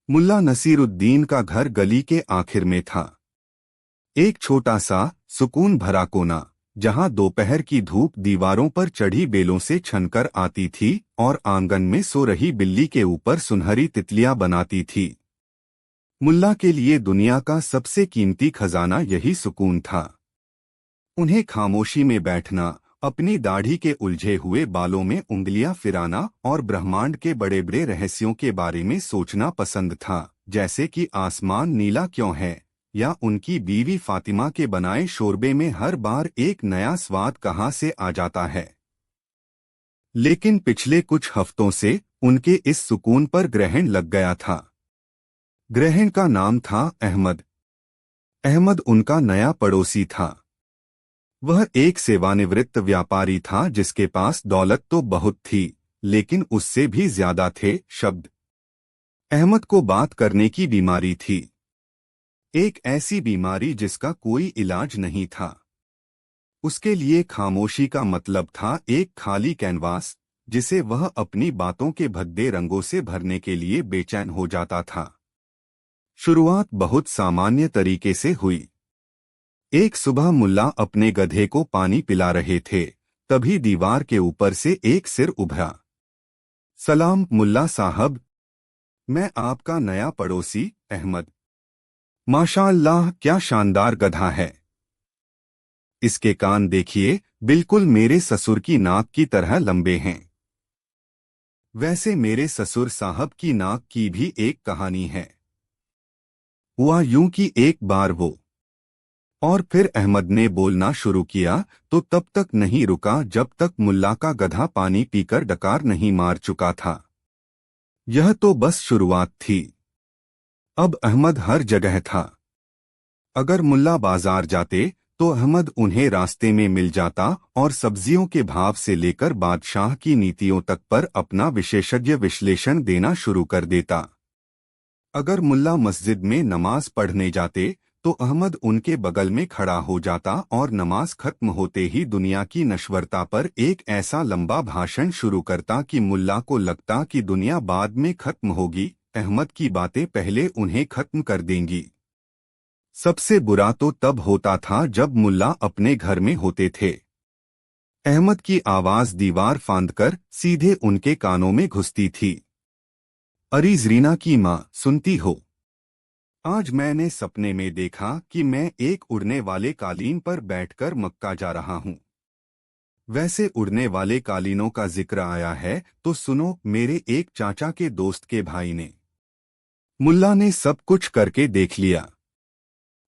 मुल्ला नसीरुद्दीन का घर गली के आखिर में था। एक छोटा सा सुकून भरा कोना, जहां दोपहर की धूप दीवारों पर चढ़ी बेलों से छनकर आती थी और आंगन में सो रही बिल्ली के ऊपर सुनहरी तितलियां बनाती थी। मुल्ला के लिए दुनिया का सबसे कीमती खजाना यही सुकून था। उन्हें खामोशी में बैठना, अपनी दाढ़ी के उलझे हुए बालों में उंगलियां फिराना और ब्रह्मांड के बड़े बड़े रहस्यों के बारे में सोचना पसंद था, जैसे कि आसमान नीला क्यों है, या उनकी बीवी फातिमा के बनाए शोरबे में हर बार एक नया स्वाद कहाँ से आ जाता है। लेकिन पिछले कुछ हफ्तों से उनके इस सुकून पर ग्रहण लग गया था। ग्रहण का नाम था अहमद। अहमद उनका नया पड़ोसी था। वह एक सेवानिवृत्त व्यापारी था जिसके पास दौलत तो बहुत थी, लेकिन उससे भी ज्यादा थे शब्द। अहमद को बात करने की बीमारी थी, एक ऐसी बीमारी जिसका कोई इलाज नहीं था। उसके लिए खामोशी का मतलब था एक खाली कैनवास, जिसे वह अपनी बातों के भद्दे रंगों से भरने के लिए बेचैन हो जाता था। शुरुआत बहुत सामान्य तरीके से हुई। एक सुबह मुल्ला अपने गधे को पानी पिला रहे थे, तभी दीवार के ऊपर से एक सिर उभरा। सलाम मुल्ला साहब, मैं आपका नया पड़ोसी अहमद। माशाअल्लाह, क्या शानदार गधा है। इसके कान देखिए, बिल्कुल मेरे ससुर की नाक की तरह लंबे हैं। वैसे मेरे ससुर साहब की नाक की भी एक कहानी है। हुआ यूं कि एक बार वो, और फिर अहमद ने बोलना शुरू किया तो तब तक नहीं रुका जब तक मुल्ला का गधा पानी पीकर डकार नहीं मार चुका था। यह तो बस शुरुआत थी। अब अहमद हर जगह था। अगर मुल्ला बाजार जाते तो अहमद उन्हें रास्ते में मिल जाता और सब्जियों के भाव से लेकर बादशाह की नीतियों तक पर अपना विशेषज्ञ विश्लेषण देना शुरू कर देता। अगर मुल्ला मस्जिद में नमाज पढ़ने जाते तो अहमद उनके बगल में खड़ा हो जाता और नमाज खत्म होते ही दुनिया की नश्वरता पर एक ऐसा लंबा भाषण शुरू करता कि मुल्ला को लगता कि दुनिया बाद में खत्म होगी, अहमद की बातें पहले उन्हें खत्म कर देंगी। सबसे बुरा तो तब होता था जब मुल्ला अपने घर में होते थे। अहमद की आवाज दीवार फांदकर सीधे उनके कानों में घुसती थी। अरे ज़रीना की माँ, सुनती हो? आज मैंने सपने में देखा कि मैं एक उड़ने वाले कालीन पर बैठकर मक्का जा रहा हूँ। वैसे उड़ने वाले कालीनों का जिक्र आया है तो सुनो, मेरे एक चाचा के दोस्त के भाई ने। मुल्ला ने सब कुछ करके देख लिया।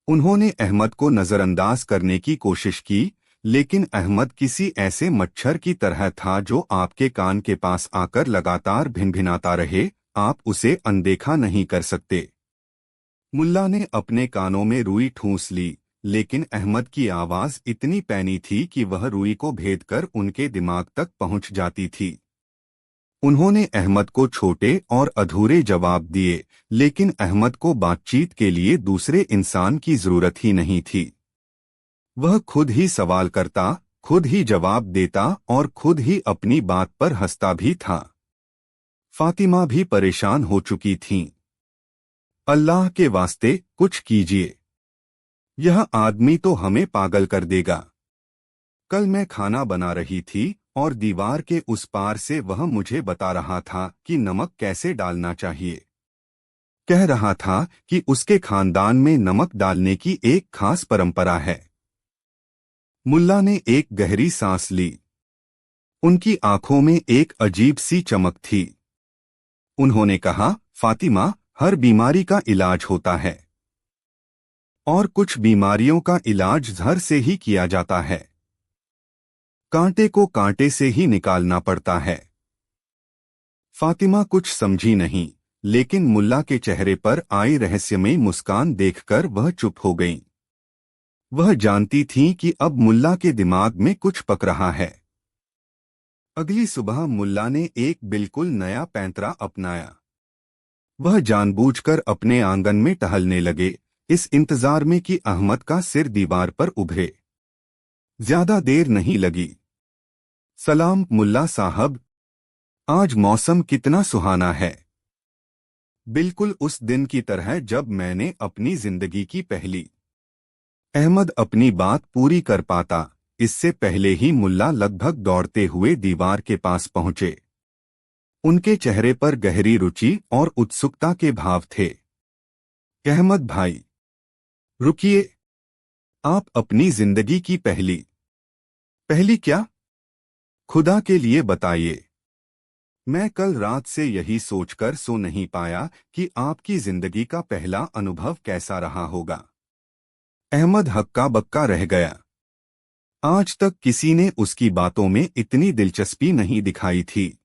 उन्होंने अहमद को नजरअंदाज करने की कोशिश की, लेकिन अहमद किसी ऐसे मच्छर की तरह था जो आपके कान के पास आकर लगातार भिनभिनाता रहे, आप उसे अनदेखा नहीं कर सकते। मुल्ला ने अपने कानों में रुई ठूंस ली, लेकिन अहमद की आवाज इतनी पैनी थी कि वह रुई को भेदकर उनके दिमाग तक पहुंच जाती थी। उन्होंने अहमद को छोटे और अधूरे जवाब दिए, लेकिन अहमद को बातचीत के लिए दूसरे इंसान की जरूरत ही नहीं थी। वह खुद ही सवाल करता, खुद ही जवाब देता और खुद ही अपनी बात पर हंसता भी था। फातिमा भी परेशान हो चुकी थीं। अल्लाह के वास्ते कुछ कीजिए, यह आदमी तो हमें पागल कर देगा। कल मैं खाना बना रही थी और दीवार के उस पार से वह मुझे बता रहा था कि नमक कैसे डालना चाहिए। कह रहा था कि उसके खानदान में नमक डालने की एक खास परंपरा है। मुल्ला ने एक गहरी सांस ली। उनकी आंखों में एक अजीब सी चमक थी। उन्होंने कहा, फातिमा, हर बीमारी का इलाज होता है, और कुछ बीमारियों का इलाज जहर से ही किया जाता है। कांटे को कांटे से ही निकालना पड़ता है। फातिमा कुछ समझी नहीं, लेकिन मुल्ला के चेहरे पर आई रहस्यमयी मुस्कान देखकर वह चुप हो गईं। वह जानती थीं कि अब मुल्ला के दिमाग में कुछ पक रहा है। अगली सुबह मुल्ला ने एक बिल्कुल नया पैंतरा अपनाया। वह जानबूझकर अपने आंगन में टहलने लगे, इस इंतजार में कि अहमद का सिर दीवार पर उभरे। ज्यादा देर नहीं लगी। सलाम मुल्ला साहब, आज मौसम कितना सुहाना है। बिल्कुल उस दिन की तरह जब मैंने अपनी जिंदगी की पहली। अहमद अपनी बात पूरी कर पाता इससे पहले ही मुल्ला लगभग दौड़ते हुए दीवार के पास पहुंचे। उनके चेहरे पर गहरी रुचि और उत्सुकता के भाव थे। अहमद भाई, रुकिए। आप अपनी जिंदगी की पहली। पहली क्या? खुदा के लिए बताइए। मैं कल रात से यही सोचकर सो नहीं पाया कि आपकी जिंदगी का पहला अनुभव कैसा रहा होगा। अहमद हक्का बक्का रह गया। आज तक किसी ने उसकी बातों में इतनी दिलचस्पी नहीं दिखाई थी।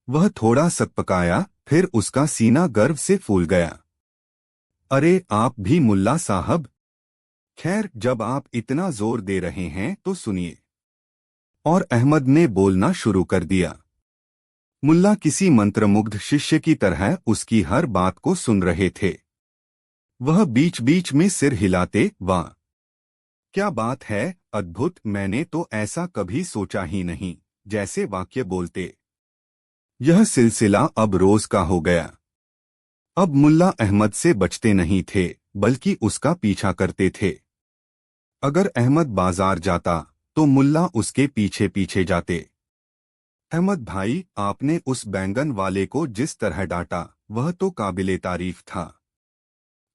वह थोड़ा सकपकाया, फिर उसका सीना गर्व से फूल गया। अरे आप भी मुल्ला साहब। खैर, जब आप इतना जोर दे रहे हैं तो सुनिए। और अहमद ने बोलना शुरू कर दिया। मुल्ला किसी मंत्रमुग्ध शिष्य की तरह उसकी हर बात को सुन रहे थे। वह बीच बीच में सिर हिलाते, वाह क्या बात है, अद्भुत, मैंने तो ऐसा कभी सोचा ही नहीं, जैसे वाक्य बोलते। यह सिलसिला अब रोज का हो गया। अब मुल्ला अहमद से बचते नहीं थे, बल्कि उसका पीछा करते थे। अगर अहमद बाजार जाता तो मुल्ला उसके पीछे पीछे जाते। अहमद भाई, आपने उस बैंगन वाले को जिस तरह डांटा वह तो काबिले तारीफ था।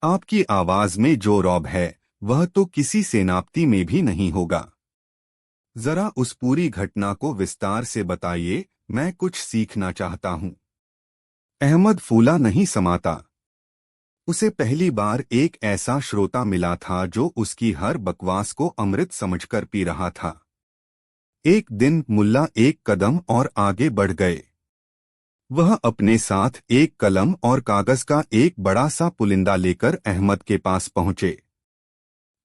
आपकी आवाज में जो रौब है वह तो किसी सेनापति में भी नहीं होगा। जरा उस पूरी घटना को विस्तार से बताइए, मैं कुछ सीखना चाहता हूँ। अहमद फूला नहीं समाता। उसे पहली बार एक ऐसा श्रोता मिला था जो उसकी हर बकवास को अमृत समझकर पी रहा था। एक दिन मुल्ला एक कदम और आगे बढ़ गए। वह अपने साथ एक कलम और कागज का एक बड़ा सा पुलिंदा लेकर अहमद के पास पहुंचे।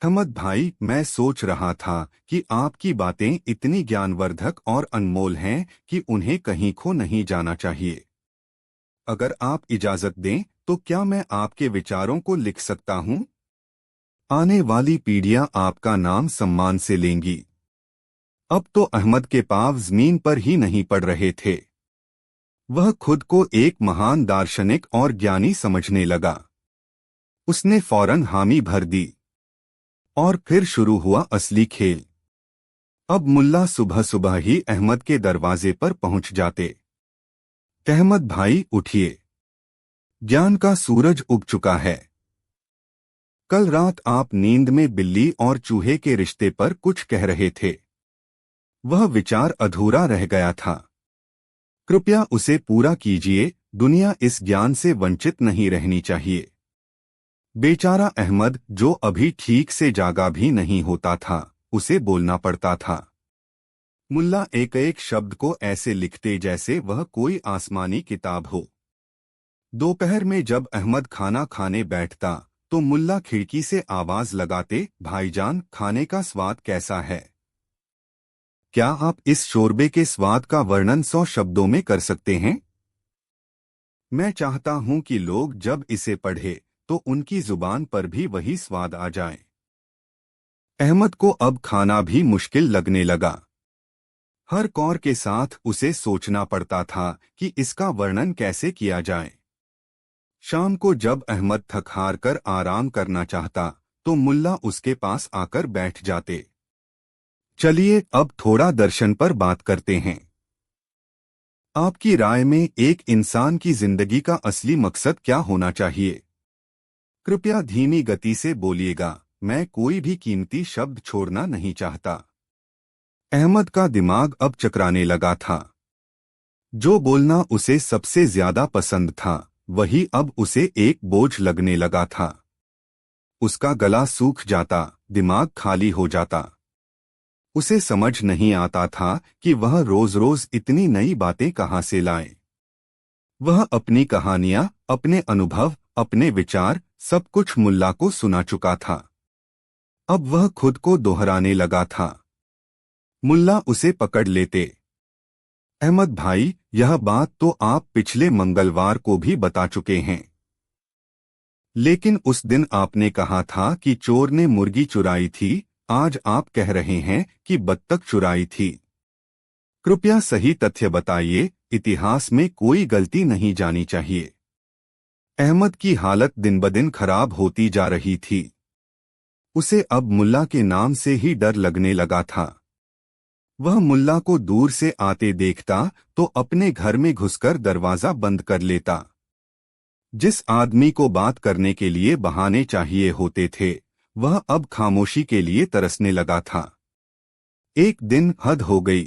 अहमद भाई, मैं सोच रहा था कि आपकी बातें इतनी ज्ञानवर्धक और अनमोल हैं कि उन्हें कहीं खो नहीं जाना चाहिए। अगर आप इजाजत दें तो क्या मैं आपके विचारों को लिख सकता हूं? आने वाली पीढ़ियां आपका नाम सम्मान से लेंगी। अब तो अहमद के पांव जमीन पर ही नहीं पड़ रहे थे। वह खुद को एक महान दार्शनिक और ज्ञानी समझने लगा। उसने फौरन हामी भर दी। और फिर शुरू हुआ असली खेल। अब मुल्ला सुबह सुबह ही अहमद के दरवाजे पर पहुंच जाते। अहमद भाई उठिए, ज्ञान का सूरज उग चुका है। कल रात आप नींद में बिल्ली और चूहे के रिश्ते पर कुछ कह रहे थे। वह विचार अधूरा रह गया था। कृपया उसे पूरा कीजिए, दुनिया इस ज्ञान से वंचित नहीं रहनी चाहिए। बेचारा अहमद, जो अभी ठीक से जागा भी नहीं होता था, उसे बोलना पड़ता था। मुल्ला एक एक शब्द को ऐसे लिखते जैसे वह कोई आसमानी किताब हो। दोपहर में जब अहमद खाना खाने बैठता तो मुल्ला खिड़की से आवाज लगाते, भाईजान, खाने का स्वाद कैसा है? क्या आप इस शोरबे के स्वाद का वर्णन 100 शब्दों में कर सकते हैं? मैं चाहता हूं कि लोग जब इसे पढ़े तो उनकी जुबान पर भी वही स्वाद आ जाए। अहमद को अब खाना भी मुश्किल लगने लगा। हर कौर के साथ उसे सोचना पड़ता था कि इसका वर्णन कैसे किया जाए। शाम को जब अहमद थक हार कर आराम करना चाहता तो मुल्ला उसके पास आकर बैठ जाते। चलिए अब थोड़ा दर्शन पर बात करते हैं। आपकी राय में एक इंसान की जिंदगी का असली मकसद क्या होना चाहिए? कृपया धीमी गति से बोलिएगा, मैं कोई भी कीमती शब्द छोड़ना नहीं चाहता। अहमद का दिमाग अब चकराने लगा था। जो बोलना उसे सबसे ज्यादा पसंद था वही अब उसे एक बोझ लगने लगा था। उसका गला सूख जाता, दिमाग खाली हो जाता। उसे समझ नहीं आता था कि वह रोज रोज इतनी नई बातें कहाँ से लाए। वह अपनी कहानियां, अपने अनुभव, अपने विचार, सब कुछ मुल्ला को सुना चुका था। अब वह खुद को दोहराने लगा था। मुल्ला उसे पकड़ लेते। अहमद भाई, यह बात तो आप पिछले मंगलवार को भी बता चुके हैं। लेकिन उस दिन आपने कहा था कि चोर ने मुर्गी चुराई थी, आज आप कह रहे हैं कि बत्तख चुराई थी। कृपया सही तथ्य बताइए, इतिहास में कोई गलती नहीं जानी चाहिए। अहमद की हालत दिन ब दिन खराब होती जा रही थी। उसे अब मुल्ला के नाम से ही डर लगने लगा था। वह मुल्ला को दूर से आते देखता तो अपने घर में घुसकर दरवाजा बंद कर लेता। जिस आदमी को बात करने के लिए बहाने चाहिए होते थे, वह अब खामोशी के लिए तरसने लगा था। एक दिन हद हो गई।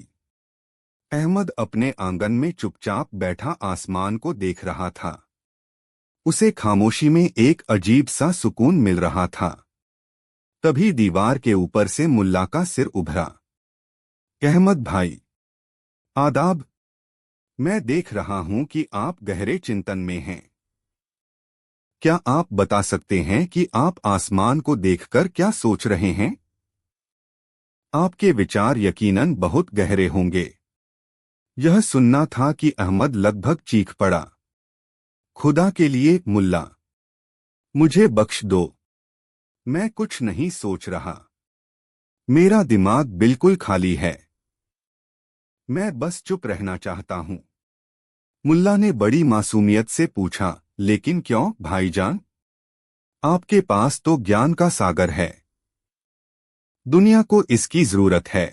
अहमद अपने आंगन में चुपचाप बैठा आसमान को देख रहा था। उसे खामोशी में एक अजीब सा सुकून मिल रहा था। तभी दीवार के ऊपर से मुल्ला का सिर उभरा। अहमद भाई, आदाब। मैं देख रहा हूं कि आप गहरे चिंतन में हैं। क्या आप बता सकते हैं कि आप आसमान को देखकर क्या सोच रहे हैं? आपके विचार यकीनन बहुत गहरे होंगे। यह सुनना था कि अहमद लगभग चीख पड़ा। खुदा के लिए मुल्ला, मुझे बख्श दो। मैं कुछ नहीं सोच रहा। मेरा दिमाग बिल्कुल खाली है। मैं बस चुप रहना चाहता हूं। मुल्ला ने बड़ी मासूमियत से पूछा, लेकिन क्यों भाईजान? आपके पास तो ज्ञान का सागर है। दुनिया को इसकी जरूरत है।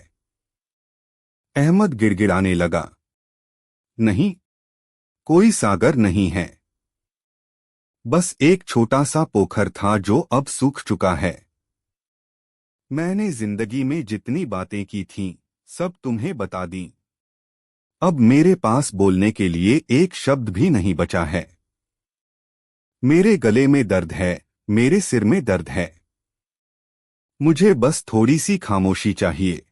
अहमद गिड़गिड़ाने लगा। नहीं, कोई सागर नहीं है। बस एक छोटा सा पोखर था जो अब सूख चुका है। मैंने जिंदगी में जितनी बातें की थीं, सब तुम्हें बता दी। अब मेरे पास बोलने के लिए एक शब्द भी नहीं बचा है। मेरे गले में दर्द है, मेरे सिर में दर्द है। मुझे बस थोड़ी सी खामोशी चाहिए।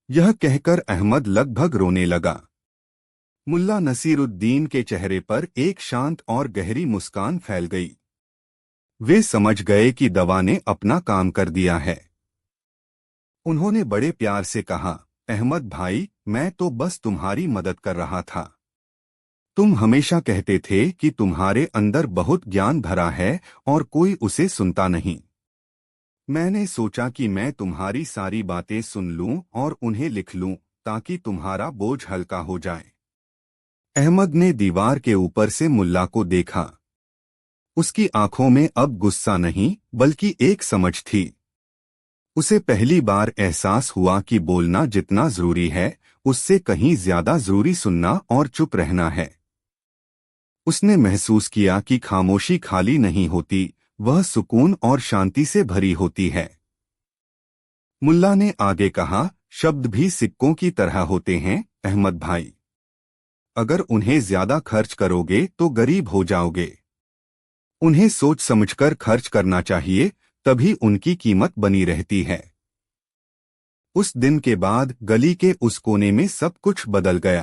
यह कहकर अहमद लगभग रोने लगा। मुल्ला नसीरुद्दीन के चेहरे पर एक शांत और गहरी मुस्कान फैल गई। वे समझ गए कि दवा ने अपना काम कर दिया है। उन्होंने बड़े प्यार से कहा, अहमद भाई, मैं तो बस तुम्हारी मदद कर रहा था। तुम हमेशा कहते थे कि तुम्हारे अंदर बहुत ज्ञान भरा है और कोई उसे सुनता नहीं। मैंने सोचा कि मैं तुम्हारी सारी बातें सुन लूं और उन्हें लिख लूं ताकि तुम्हारा बोझ हल्का हो जाए। अहमद ने दीवार के ऊपर से मुल्ला को देखा। उसकी आंखों में अब गुस्सा नहीं बल्कि एक समझ थी। उसे पहली बार एहसास हुआ कि बोलना जितना जरूरी है, उससे कहीं ज्यादा जरूरी सुनना और चुप रहना है। उसने महसूस किया कि खामोशी खाली नहीं होती, वह सुकून और शांति से भरी होती है। मुल्ला ने आगे कहा, शब्द भी सिक्कों की तरह होते हैं अहमद भाई। अगर उन्हें ज्यादा खर्च करोगे तो गरीब हो जाओगे। उन्हें सोच समझकर खर्च करना चाहिए, तभी उनकी कीमत बनी रहती है। उस दिन के बाद गली के उस कोने में सब कुछ बदल गया।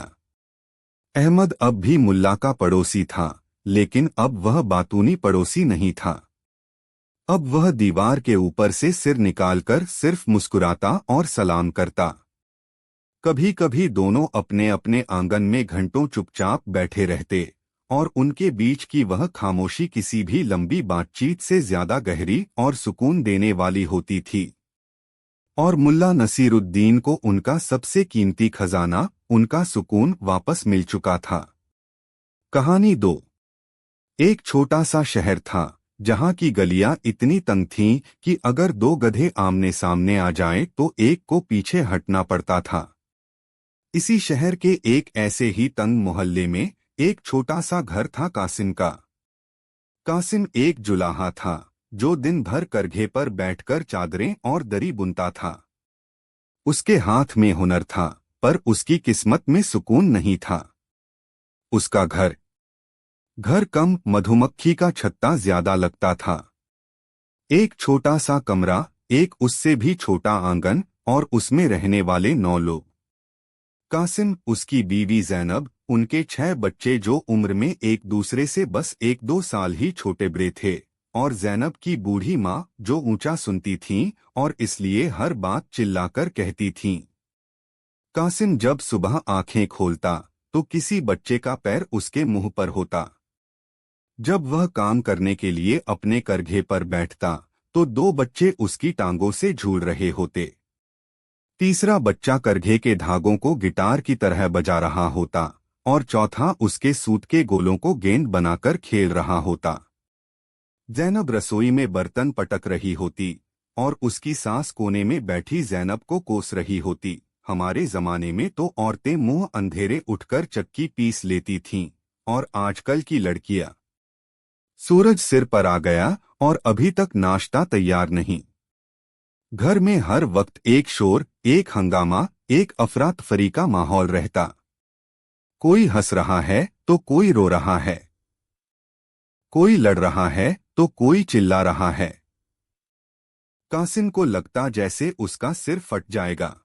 अहमद अब भी मुल्ला का पड़ोसी था, लेकिन अब वह बातूनी पड़ोसी नहीं था। अब वह दीवार के ऊपर से सिर निकालकर सिर्फ मुस्कुराता और सलाम करता। कभी कभी दोनों अपने अपने आंगन में घंटों चुपचाप बैठे रहते और उनके बीच की वह खामोशी किसी भी लंबी बातचीत से ज्यादा गहरी और सुकून देने वाली होती थी। और मुल्ला नसीरुद्दीन को उनका सबसे कीमती खजाना, उनका सुकून वापस मिल चुका था। कहानी 2। एक छोटा सा शहर था जहां की गलियां इतनी तंग थीं कि अगर दो गधे आमने सामने आ जाएं तो एक को पीछे हटना पड़ता था। इसी शहर के एक ऐसे ही तंग मोहल्ले में एक छोटा सा घर था कासिम का। कासिम एक जुलाहा था जो दिन भर करघे पर बैठकर चादरें और दरी बुनता था। उसके हाथ में हुनर था, पर उसकी किस्मत में सुकून नहीं था। उसका घर कम, मधुमक्खी का छत्ता ज्यादा लगता था। एक छोटा सा कमरा, एक उससे भी छोटा आंगन और उसमें रहने वाले 9 लोग। कासिम, उसकी बीवी जैनब, उनके 6 बच्चे जो उम्र में एक दूसरे से बस 1-2 साल ही छोटे बड़े थे, और जैनब की बूढ़ी माँ जो ऊंचा सुनती थीं और इसलिए हर बात चिल्लाकर कहती थीं। कासिम जब सुबह आंखें खोलता तो किसी बच्चे का पैर उसके मुंह पर होता। जब वह काम करने के लिए अपने करघे पर बैठता तो 2 बच्चे उसकी टांगों से झूल रहे होते। तीसरा बच्चा करघे के धागों को गिटार की तरह बजा रहा होता और चौथा उसके सूत के गोलों को गेंद बनाकर खेल रहा होता। जैनब रसोई में बर्तन पटक रही होती और उसकी सास कोने में बैठी जैनब को कोस रही होती। हमारे जमाने में तो औरतें मुंह अंधेरे उठकर चक्की पीस लेती थीं, और आजकल की लड़कियां। सूरज सिर पर आ गया और अभी तक नाश्ता तैयार नहीं। घर में हर वक्त एक शोर, एक हंगामा, एक अफरा तफरी का माहौल रहता। कोई हंस रहा है तो कोई रो रहा है, कोई लड़ रहा है तो कोई चिल्ला रहा है। कासिम को लगता जैसे उसका सिर फट जाएगा।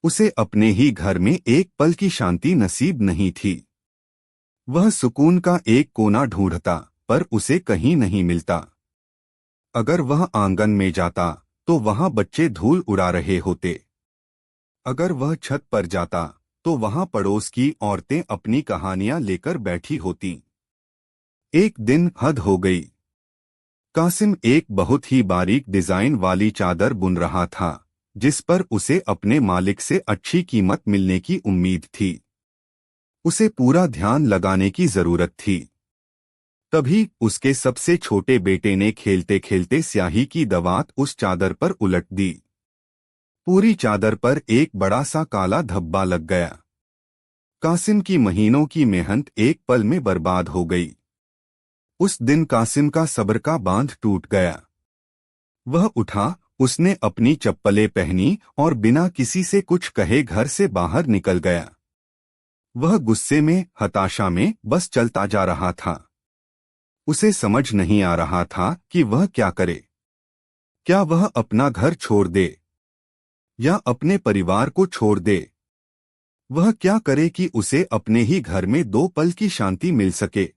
उसे अपने ही घर में एक पल की शांति नसीब नहीं थी। वह सुकून का एक कोना ढूंढता, पर उसे कहीं नहीं मिलता। अगर वह आंगन में जाता तो वहां बच्चे धूल उड़ा रहे होते। अगर वह छत पर जाता तो वहां पड़ोस की औरतें अपनी कहानियां लेकर बैठी होतीं। एक दिन हद हो गई। कासिम एक बहुत ही बारीक डिजाइन वाली चादर बुन रहा था, जिस पर उसे अपने मालिक से अच्छी कीमत मिलने की उम्मीद थी। उसे पूरा ध्यान लगाने की जरूरत थी। तभी उसके सबसे छोटे बेटे ने खेलते खेलते स्याही की दवात उस चादर पर उलट दी। पूरी चादर पर एक बड़ा सा काला धब्बा लग गया। कासिम की महीनों की मेहनत एक पल में बर्बाद हो गई। उस दिन कासिम का सब्र का बांध टूट गया। वह उठा, उसने अपनी चप्पलें पहनी और बिना किसी से कुछ कहे घर से बाहर निकल गया। वह गुस्से में, हताशा में बस चलता जा रहा था। उसे समझ नहीं आ रहा था कि वह क्या करे। क्या वह अपना घर छोड़ दे या अपने परिवार को छोड़ दे? वह क्या करे कि उसे अपने ही घर में दो पल की शांति मिल सके?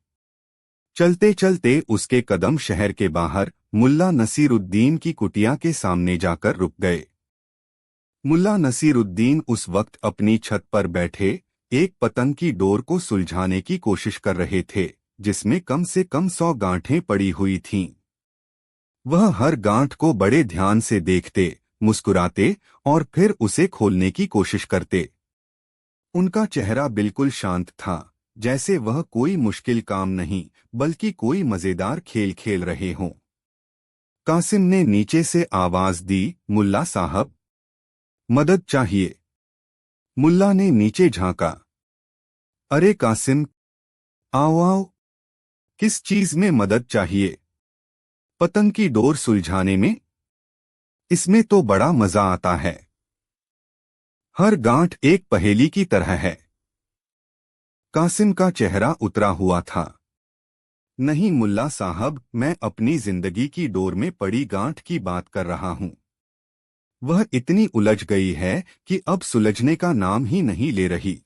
चलते चलते उसके कदम शहर के बाहर मुल्ला नसीरुद्दीन की कुटिया के सामने जाकर रुक गए। मुल्ला नसीरुद्दीन उस वक्त अपनी छत पर बैठे एक पतंग की डोर को सुलझाने की कोशिश कर रहे थे, जिसमें कम से कम 100 गांठें पड़ी हुई थीं। वह हर गांठ को बड़े ध्यान से देखते, मुस्कुराते और फिर उसे खोलने की कोशिश करते। उनका चेहरा बिल्कुल शांत था, जैसे वह कोई मुश्किल काम नहीं बल्कि कोई मजेदार खेल खेल रहे हों। कासिम ने नीचे से आवाज दी, मुल्ला साहब, मदद चाहिए। मुल्ला ने नीचे झांका। अरे कासिम, आओ आओ, किस चीज में मदद चाहिए? पतंग की डोर सुलझाने में? इसमें तो बड़ा मजा आता है। हर गांठ एक पहेली की तरह है। कासिम का चेहरा उतरा हुआ था। नहीं मुल्ला साहब, मैं अपनी जिंदगी की डोर में पड़ी गांठ की बात कर रहा हूं। वह इतनी उलझ गई है कि अब सुलझने का नाम ही नहीं ले रही।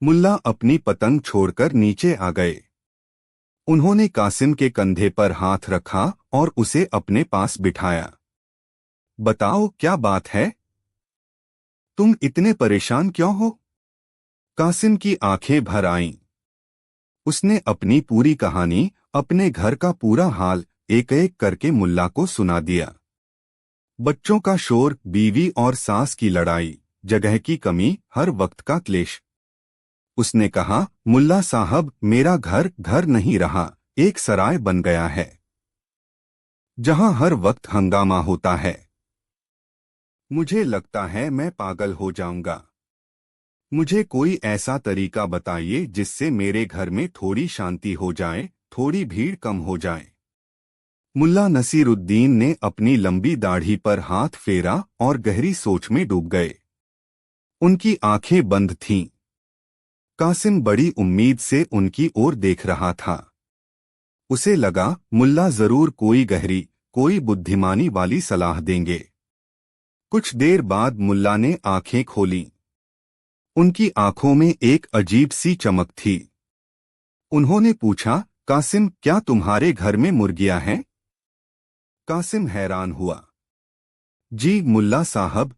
मुल्ला अपनी पतंग छोड़कर नीचे आ गए। उन्होंने कासिम के कंधे पर हाथ रखा और उसे अपने पास बिठाया। बताओ क्या बात है? तुम इतने परेशान क्यों हो? कासिम की आंखें भर आईं। उसने अपनी पूरी कहानी, अपने घर का पूरा हाल एक एक करके मुल्ला को सुना दिया। बच्चों का शोर, बीवी और सास की लड़ाई, जगह की कमी, हर वक्त का क्लेश। उसने कहा, मुल्ला साहब, मेरा घर घर नहीं रहा, एक सराय बन गया है, जहां हर वक्त हंगामा होता है। मुझे लगता है मैं पागल हो जाऊंगा। मुझे कोई ऐसा तरीका बताइए जिससे मेरे घर में थोड़ी शांति हो जाए, थोड़ी भीड़ कम हो जाए। मुल्ला नसीरुद्दीन ने अपनी लंबी दाढ़ी पर हाथ फेरा और गहरी सोच में डूब गए। उनकी आंखें बंद थीं। कासिम बड़ी उम्मीद से उनकी ओर देख रहा था। उसे लगा मुल्ला जरूर कोई गहरी, कोई बुद्धिमानी वाली सलाह देंगे। कुछ देर बाद मुल्ला ने आंखें खोलीं। उनकी आंखों में एक अजीब सी चमक थी। उन्होंने पूछा, कासिम, क्या तुम्हारे घर में मुर्गियां हैं? कासिम हैरान हुआ। जी मुल्ला साहब,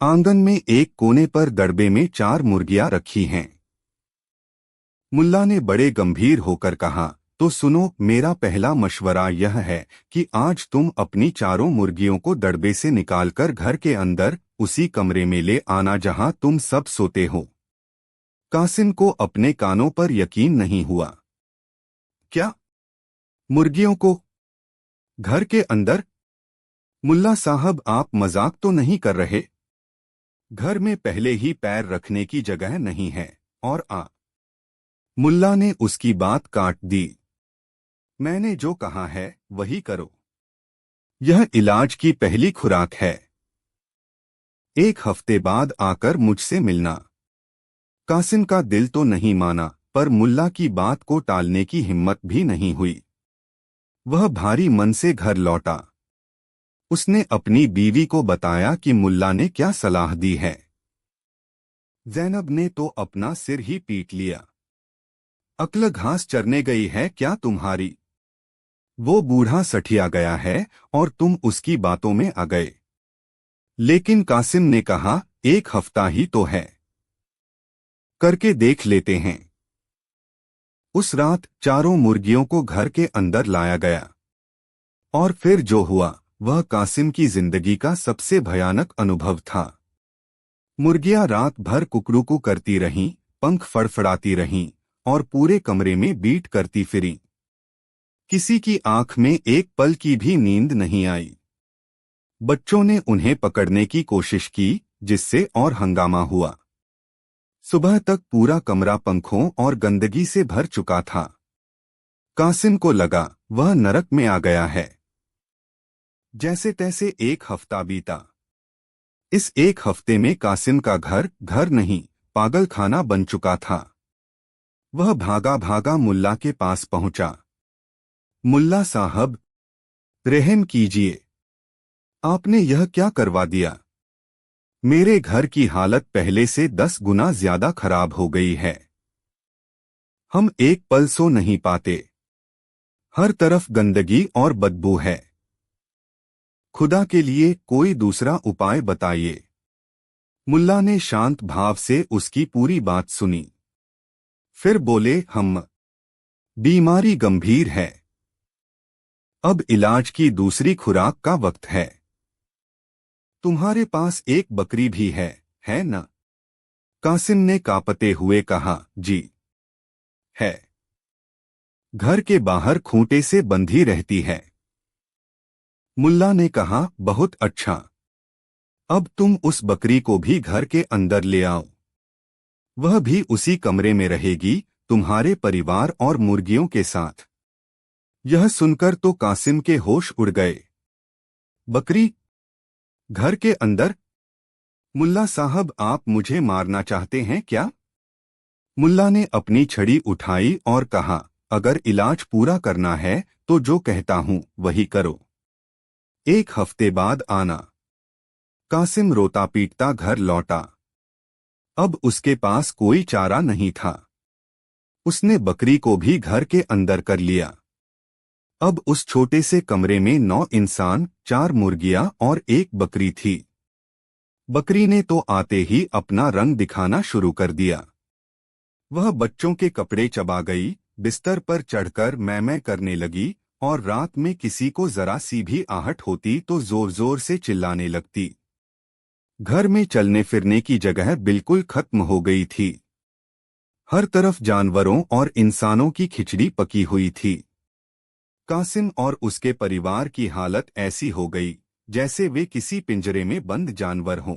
आंगन में एक कोने पर दड़बे में 4 मुर्गियां रखी हैं। मुल्ला ने बड़े गंभीर होकर कहा, तो सुनो, मेरा पहला मशवरा यह है कि आज तुम अपनी 4 मुर्गियों को दड़बे से निकालकर घर के अंदर उसी कमरे में ले आना जहां तुम सब सोते हो। कासिम को अपने कानों पर यकीन नहीं हुआ। क्या? मुर्गियों को घर के अंदर? मुल्ला साहब, आप मजाक तो नहीं कर रहे? घर में पहले ही पैर रखने की जगह नहीं है। और मुल्ला ने उसकी बात काट दी। मैंने जो कहा है वही करो। यह इलाज की पहली खुराक है। 1 हफ्ते बाद आकर मुझसे मिलना। कासिम का दिल तो नहीं माना, पर मुल्ला की बात को टालने की हिम्मत भी नहीं हुई। वह भारी मन से घर लौटा। उसने अपनी बीवी को बताया कि मुल्ला ने क्या सलाह दी है। जैनब ने तो अपना सिर ही पीट लिया। अक्ल घास चरने गई है क्या तुम्हारी? वो बूढ़ा सठिया गया है और तुम उसकी बातों में आ गए। लेकिन कासिम ने कहा, 1 हफ्ता ही तो है, करके देख लेते हैं। उस रात 4 मुर्गियों को घर के अंदर लाया गया। और फिर जो हुआ वह कासिम की जिंदगी का सबसे भयानक अनुभव था। मुर्गियां रात भर कुकड़ूकू करती रहीं, पंख फड़फड़ाती रहीं और पूरे कमरे में बीट करती फिरीं। किसी की आंख में एक पल की भी नींद नहीं आई। बच्चों ने उन्हें पकड़ने की कोशिश की, जिससे और हंगामा हुआ। सुबह तक पूरा कमरा पंखों और गंदगी से भर चुका था। कासिम को लगा वह नरक में आ गया है। जैसे तैसे 1 हफ्ता बीता। इस 1 हफ्ते में कासिम का घर घर नहीं, पागल खाना बन चुका था। वह भागा भागा मुल्ला के पास पहुंचा। मुल्ला साहब, रहम कीजिए, आपने यह क्या करवा दिया? मेरे घर की हालत पहले से 10 गुना ज्यादा खराब हो गई है। हम एक पल सो नहीं पाते। हर तरफ गंदगी और बदबू है। खुदा के लिए कोई दूसरा उपाय बताइए। मुल्ला ने शांत भाव से उसकी पूरी बात सुनी। फिर बोले, हम बीमारी गंभीर है। अब इलाज की दूसरी खुराक का वक्त है। तुम्हारे पास एक बकरी भी है न? कासिम ने कांपते हुए कहा, जी है। घर के बाहर खूंटे से बंधी रहती है। मुल्ला ने कहा, बहुत अच्छा। अब तुम उस बकरी को भी घर के अंदर ले आओ। वह भी उसी कमरे में रहेगी, तुम्हारे परिवार और मुर्गियों के साथ। यह सुनकर तो कासिम के होश उड़ गए। बकरी घर के अंदर? मुल्ला साहब, आप मुझे मारना चाहते हैं क्या? मुल्ला ने अपनी छड़ी उठाई और कहा, अगर इलाज पूरा करना है तो जो कहता हूं वही करो। 1 हफ्ते बाद आना। कासिम रोता पीटता घर लौटा। अब उसके पास कोई चारा नहीं था। उसने बकरी को भी घर के अंदर कर लिया। अब उस छोटे से कमरे में 9 इंसान, 4 मुर्गियां और 1 बकरी थी। बकरी ने तो आते ही अपना रंग दिखाना शुरू कर दिया। वह बच्चों के कपड़े चबा गई, बिस्तर पर चढ़कर मैं करने लगी और रात में किसी को जरा सी भी आहट होती तो जोर जोर से चिल्लाने लगती। घर में चलने फिरने की जगह बिल्कुल खत्म हो गई थी। हर तरफ जानवरों और इंसानों की खिचड़ी पकी हुई थी। कासिम और उसके परिवार की हालत ऐसी हो गई जैसे वे किसी पिंजरे में बंद जानवर हों।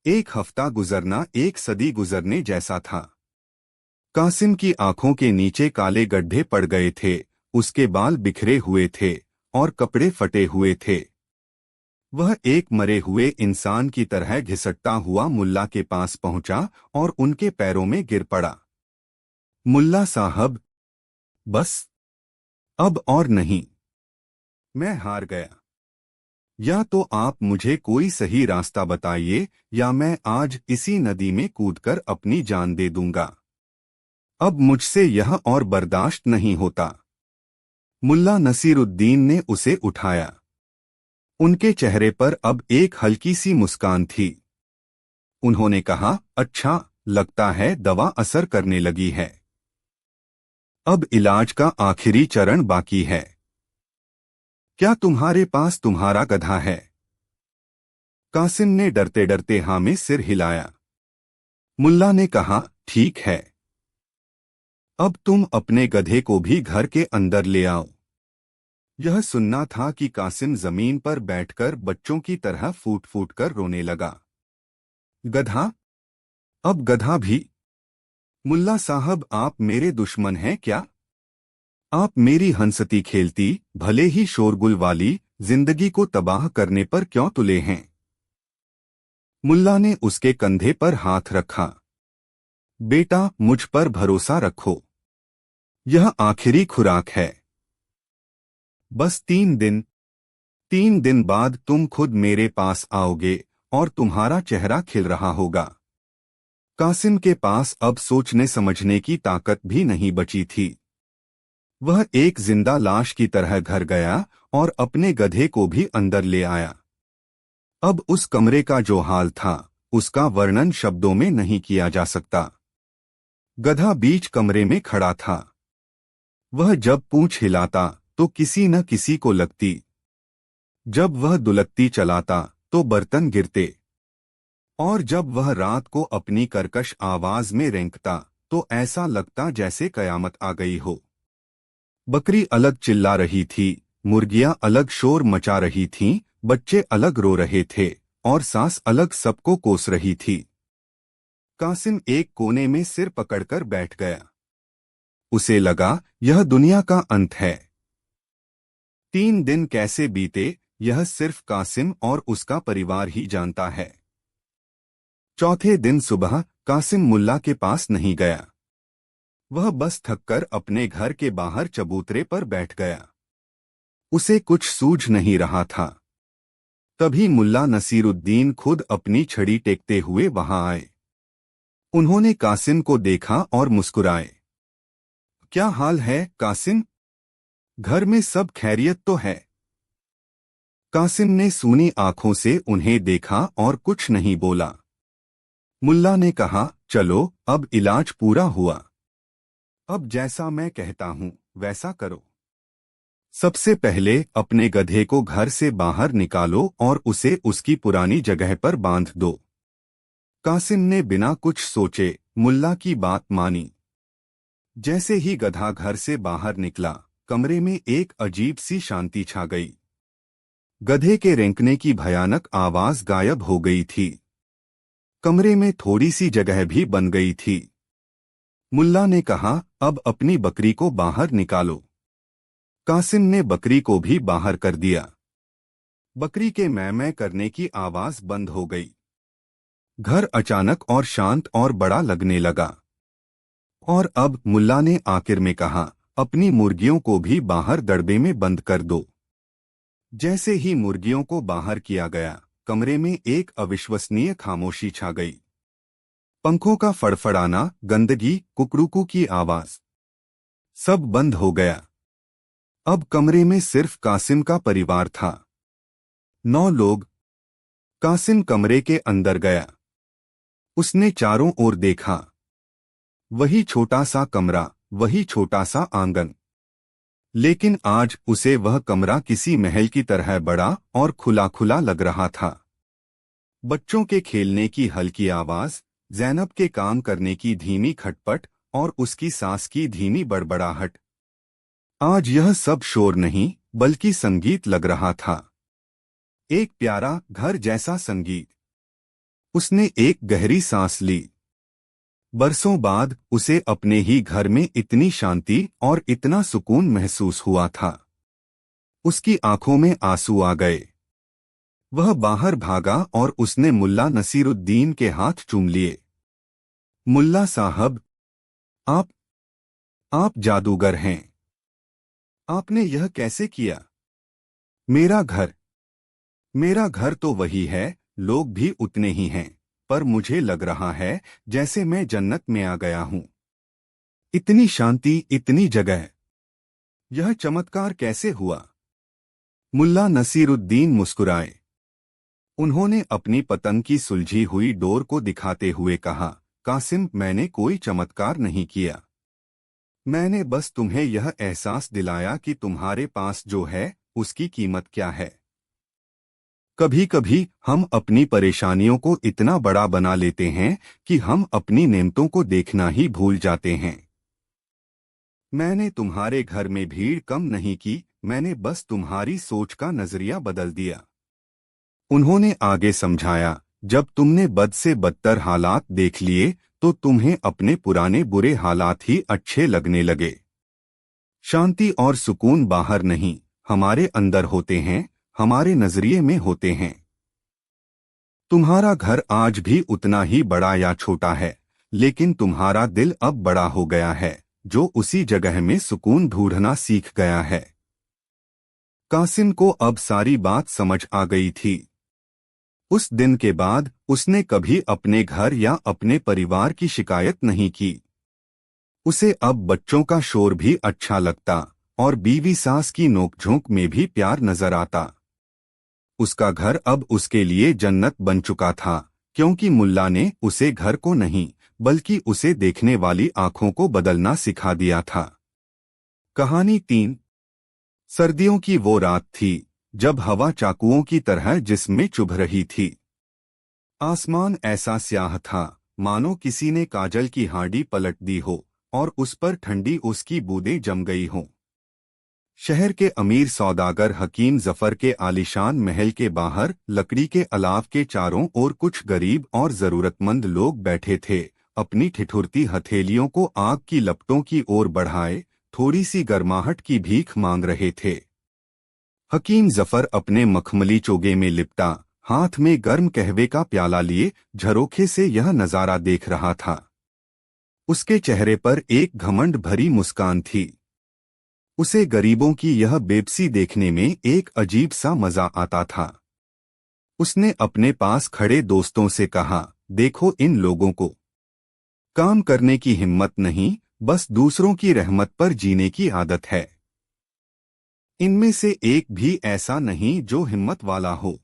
1 हफ्ता गुजरना 1 सदी गुजरने जैसा था। कासिम की आंखों के नीचे काले गड्ढे पड़ गए थे, उसके बाल बिखरे हुए थे और कपड़े फटे हुए थे। वह एक मरे हुए इंसान की तरह घिसटता हुआ मुल्ला के पास पहुंचा और उनके पैरों में गिर पड़ा। मुल्ला साहब, बस अब और नहीं। मैं हार गया। या तो आप मुझे कोई सही रास्ता बताइए या मैं आज इसी नदी में कूदकर अपनी जान दे दूंगा। अब मुझसे यह और बर्दाश्त नहीं होता। मुल्ला नसीरुद्दीन ने उसे उठाया। उनके चेहरे पर अब एक हल्की सी मुस्कान थी। उन्होंने कहा, अच्छा, लगता है दवा असर करने लगी है। अब इलाज का आखिरी चरण बाकी है। क्या तुम्हारे पास तुम्हारा गधा है? कासिम ने डरते डरते हाँ में सिर हिलाया। मुल्ला ने कहा, ठीक है, अब तुम अपने गधे को भी घर के अंदर ले आओ। यह सुनना था कि कासिम जमीन पर बैठकर बच्चों की तरह फूट फूट कर रोने लगा। गधा? अब गधा भी? मुल्ला साहब, आप मेरे दुश्मन हैं क्या? आप मेरी हंसती खेलती, भले ही शोरगुल वाली जिंदगी को तबाह करने पर क्यों तुले हैं? मुल्ला ने उसके कंधे पर हाथ रखा। बेटा, मुझ पर भरोसा रखो, यह आखिरी खुराक है। बस 3 दिन। 3 दिन बाद तुम खुद मेरे पास आओगे और तुम्हारा चेहरा खिल रहा होगा। कासिम के पास अब सोचने समझने की ताकत भी नहीं बची थी। वह एक जिंदा लाश की तरह घर गया और अपने गधे को भी अंदर ले आया। अब उस कमरे का जो हाल था, उसका वर्णन शब्दों में नहीं किया जा सकता। गधा बीच कमरे में खड़ा था। वह जब पूंछ हिलाता तो किसी न किसी को लगती। जब वह दुलकती चलाता तो बर्तन गिरते, और जब वह रात को अपनी कर्कश आवाज में रेंकता तो ऐसा लगता जैसे कयामत आ गई हो। बकरी अलग चिल्ला रही थी, मुर्गियां अलग शोर मचा रही थीं, बच्चे अलग रो रहे थे और सांस अलग सबको कोस रही थी। कासिम एक कोने में सिर पकड़कर बैठ गया। उसे लगा यह दुनिया का अंत है। 3 दिन कैसे बीते, यह सिर्फ कासिम और उसका परिवार ही जानता है। चौथे दिन सुबह कासिम मुल्ला के पास नहीं गया। वह बस थककर अपने घर के बाहर चबूतरे पर बैठ गया। उसे कुछ सूझ नहीं रहा था। तभी मुल्ला नसीरुद्दीन खुद अपनी छड़ी टेकते हुए वहां आए। उन्होंने कासिम को देखा और मुस्कुराए। क्या हाल है कासिम? घर में सब खैरियत तो है? कासिम ने सूनी आंखों से उन्हें देखा और कुछ नहीं बोला। मुल्ला ने कहा, चलो अब इलाज पूरा हुआ। अब जैसा मैं कहता हूं वैसा करो। सबसे पहले अपने गधे को घर से बाहर निकालो और उसे उसकी पुरानी जगह पर बांध दो। कासिम ने बिना कुछ सोचे मुल्ला की बात मानी। जैसे ही गधा घर से बाहर निकला, कमरे में एक अजीब सी शांति छा गई। गधे के रेंकने की भयानक आवाज गायब हो गई थी। कमरे में थोड़ी सी जगह भी बन गई थी। मुल्ला ने कहा, अब अपनी बकरी को बाहर निकालो। कासिम ने बकरी को भी बाहर कर दिया। बकरी के मैं करने की आवाज बंद हो गई। घर अचानक और शांत और बड़ा लगने लगा। और अब मुल्ला ने आखिर में कहा, अपनी मुर्गियों को भी बाहर दड़बे में बंद कर दो। जैसे ही मुर्गियों को बाहर किया गया, कमरे में एक अविश्वसनीय खामोशी छा गई। पंखों का फड़फड़ाना, गंदगी, कुकड़ूकू की आवाज, सब बंद हो गया। अब कमरे में सिर्फ कासिम का परिवार था। 9 लोग। कासिम कमरे के अंदर गया। उसने चारों ओर देखा। वही छोटा सा कमरा, वही छोटा सा आंगन। लेकिन आज उसे वह कमरा किसी महल की तरह बड़ा और खुला खुला लग रहा था। बच्चों के खेलने की हल्की आवाज, ज़ैनब के काम करने की धीमी खटपट और उसकी सांस की धीमी बड़बड़ाहट। आज यह सब शोर नहीं बल्कि संगीत लग रहा था। एक प्यारा घर जैसा संगीत। उसने एक गहरी सांस ली। बरसों बाद उसे अपने ही घर में इतनी शांति और इतना सुकून महसूस हुआ था। उसकी आंखों में आंसू आ गए। वह बाहर भागा और उसने मुल्ला नसीरुद्दीन के हाथ चूम लिए। मुल्ला साहब, आप आप जादूगर हैं। आपने यह कैसे किया? मेरा घर तो वही है, लोग भी उतने ही हैं, पर मुझे लग रहा है जैसे मैं जन्नत में आ गया हूं। इतनी शांति, इतनी जगह। यह चमत्कार कैसे हुआ? मुल्ला नसीरुद्दीन मुस्कुराए। उन्होंने अपनी पतंग की सुलझी हुई डोर को दिखाते हुए कहा, कासिम, मैंने कोई चमत्कार नहीं किया। मैंने बस तुम्हें यह एहसास दिलाया कि तुम्हारे पास जो है उसकी कीमत क्या है। कभी कभी हम अपनी परेशानियों को इतना बड़ा बना लेते हैं कि हम अपनी नेमतों को देखना ही भूल जाते हैं। मैंने तुम्हारे घर में भीड़ कम नहीं की, मैंने बस तुम्हारी सोच का नजरिया बदल दिया। उन्होंने आगे समझाया, जब तुमने बद से बदतर हालात देख लिए तो तुम्हें अपने पुराने बुरे हालात ही अच्छे लगने लगे। शांति और सुकून बाहर नहीं, हमारे अंदर होते हैं, हमारे नजरिए में होते हैं। तुम्हारा घर आज भी उतना ही बड़ा या छोटा है, लेकिन तुम्हारा दिल अब बड़ा हो गया है, जो उसी जगह में सुकून ढूंढना सीख गया है। कासिम को अब सारी बात समझ आ गई थी। उस दिन के बाद उसने कभी अपने घर या अपने परिवार की शिकायत नहीं की। उसे अब बच्चों का शोर भी अच्छा लगता और बीवी सास की नोकझोंक में भी प्यार नजर आता। उसका घर अब उसके लिए जन्नत बन चुका था, क्योंकि मुल्ला ने उसे घर को नहीं बल्कि उसे देखने वाली आंखों को बदलना सिखा दिया था। कहानी 3। सर्दियों की वो रात थी जब हवा चाकुओं की तरह जिस्म में चुभ रही थी। आसमान ऐसा स्याह था मानो किसी ने काजल की हांडी पलट दी हो और उस पर ठंडी उसकी बूंदें जम गई हों। शहर के अमीर सौदागर हकीम जफर के आलीशान महल के बाहर लकड़ी के अलाव के चारों ओर कुछ गरीब और जरूरतमंद लोग बैठे थे, अपनी ठिठुरती हथेलियों को आग की लपटों की ओर बढ़ाए थोड़ी सी गर्माहट की भीख मांग रहे थे। हकीम जफर अपने मखमली चोगे में लिपटा, हाथ में गर्म कहवे का प्याला लिए झरोखे से यह नजारा देख रहा था। उसके चेहरे पर एक घमंड भरी मुस्कान थी। उसे गरीबों की यह बेबसी देखने में एक अजीब सा मजा आता था। उसने अपने पास खड़े दोस्तों से कहा, देखो इन लोगों को काम करने की हिम्मत नहीं, बस दूसरों की रहमत पर जीने की आदत है। इनमें से एक भी ऐसा नहीं जो हिम्मत वाला हो।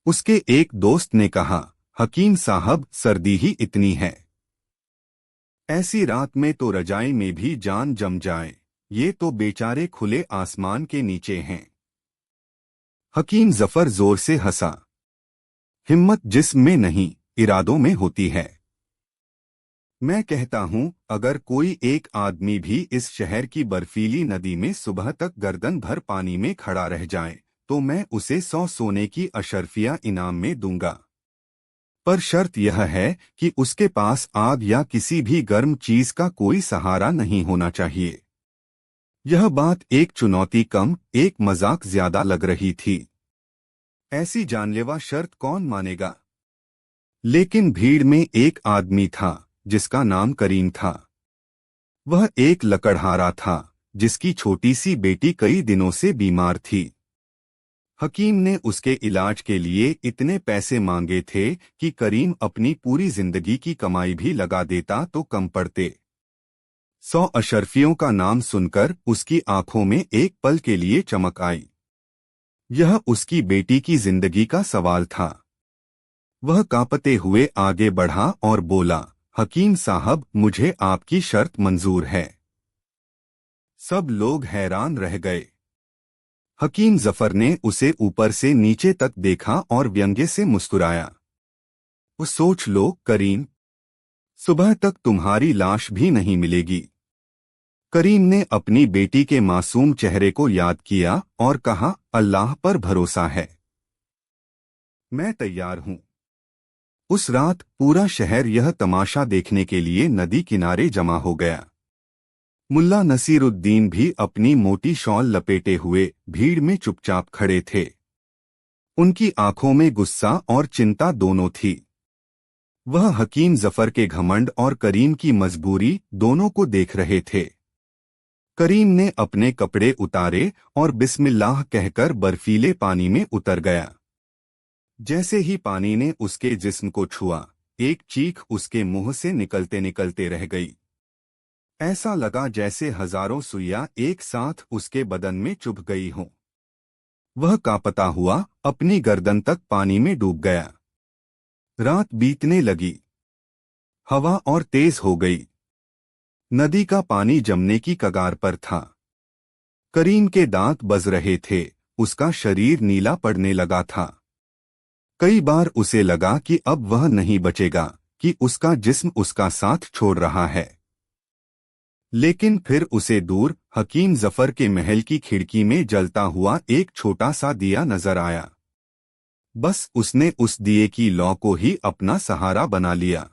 उसके एक दोस्त ने कहा, हकीम साहब सर्दी ही इतनी है, ऐसी रात में तो रजाई में भी जान जम जाए, ये तो बेचारे खुले आसमान के नीचे हैं। हकीम जफर जोर से हंसा। हिम्मत जिस्म में नहीं, इरादों में होती है। मैं कहता हूं, अगर कोई एक आदमी भी इस शहर की बर्फीली नदी में सुबह तक गर्दन भर पानी में खड़ा रह जाए तो मैं उसे 100 सोने की अशर्फिया इनाम में दूंगा। पर शर्त यह है कि उसके पास आग या किसी भी गर्म चीज का कोई सहारा नहीं होना चाहिए। यह बात एक चुनौती कम, एक मजाक ज्यादा लग रही थी। ऐसी जानलेवा शर्त कौन मानेगा? लेकिन भीड़ में एक आदमी था जिसका नाम करीम था। वह एक लकड़हारा था जिसकी छोटी सी बेटी कई दिनों से बीमार थी। हकीम ने उसके इलाज के लिए इतने पैसे मांगे थे कि करीम अपनी पूरी जिंदगी की कमाई भी लगा देता तो कम पड़ते। 100 अशर्फियों का नाम सुनकर उसकी आंखों में एक पल के लिए चमक आई। यह उसकी बेटी की जिंदगी का सवाल था। वह कांपते हुए आगे बढ़ा और बोला, हकीम साहब, मुझे आपकी शर्त मंजूर है। सब लोग हैरान रह गए। हकीम जफर ने उसे ऊपर से नीचे तक देखा और व्यंग्य से मुस्कुराया। वो सोच लो करीम, सुबह तक तुम्हारी लाश भी नहीं मिलेगी। करीम ने अपनी बेटी के मासूम चेहरे को याद किया और कहा, अल्लाह पर भरोसा है, मैं तैयार हूं। उस रात पूरा शहर यह तमाशा देखने के लिए नदी किनारे जमा हो गया। मुल्ला नसीरुद्दीन भी अपनी मोटी शॉल लपेटे हुए भीड़ में चुपचाप खड़े थे। उनकी आंखों में गुस्सा और चिंता दोनों थी। वह हकीम जफर के घमंड और करीम की मजबूरी दोनों को देख रहे थे। करीम ने अपने कपड़े उतारे और बिस्मिल्लाह कहकर बर्फीले पानी में उतर गया। जैसे ही पानी ने उसके जिस्म को छुआ, एक चीख उसके मुंह से निकलते निकलते रह गई। ऐसा लगा जैसे हजारों सुइयां एक साथ उसके बदन में चुभ गई हों। वह कांपता हुआ अपनी गर्दन तक पानी में डूब गया। रात बीतने लगी। हवा और तेज हो गई। नदी का पानी जमने की कगार पर था। करीम के दांत बज रहे थे, उसका शरीर नीला पड़ने लगा था। कई बार उसे लगा कि अब वह नहीं बचेगा, कि उसका जिस्म उसका साथ छोड़ रहा है। लेकिन फिर उसे दूर हकीम जफर के महल की खिड़की में जलता हुआ एक छोटा सा दिया नजर आया। बस उसने उस दिए की लौ को ही अपना सहारा बना लिया।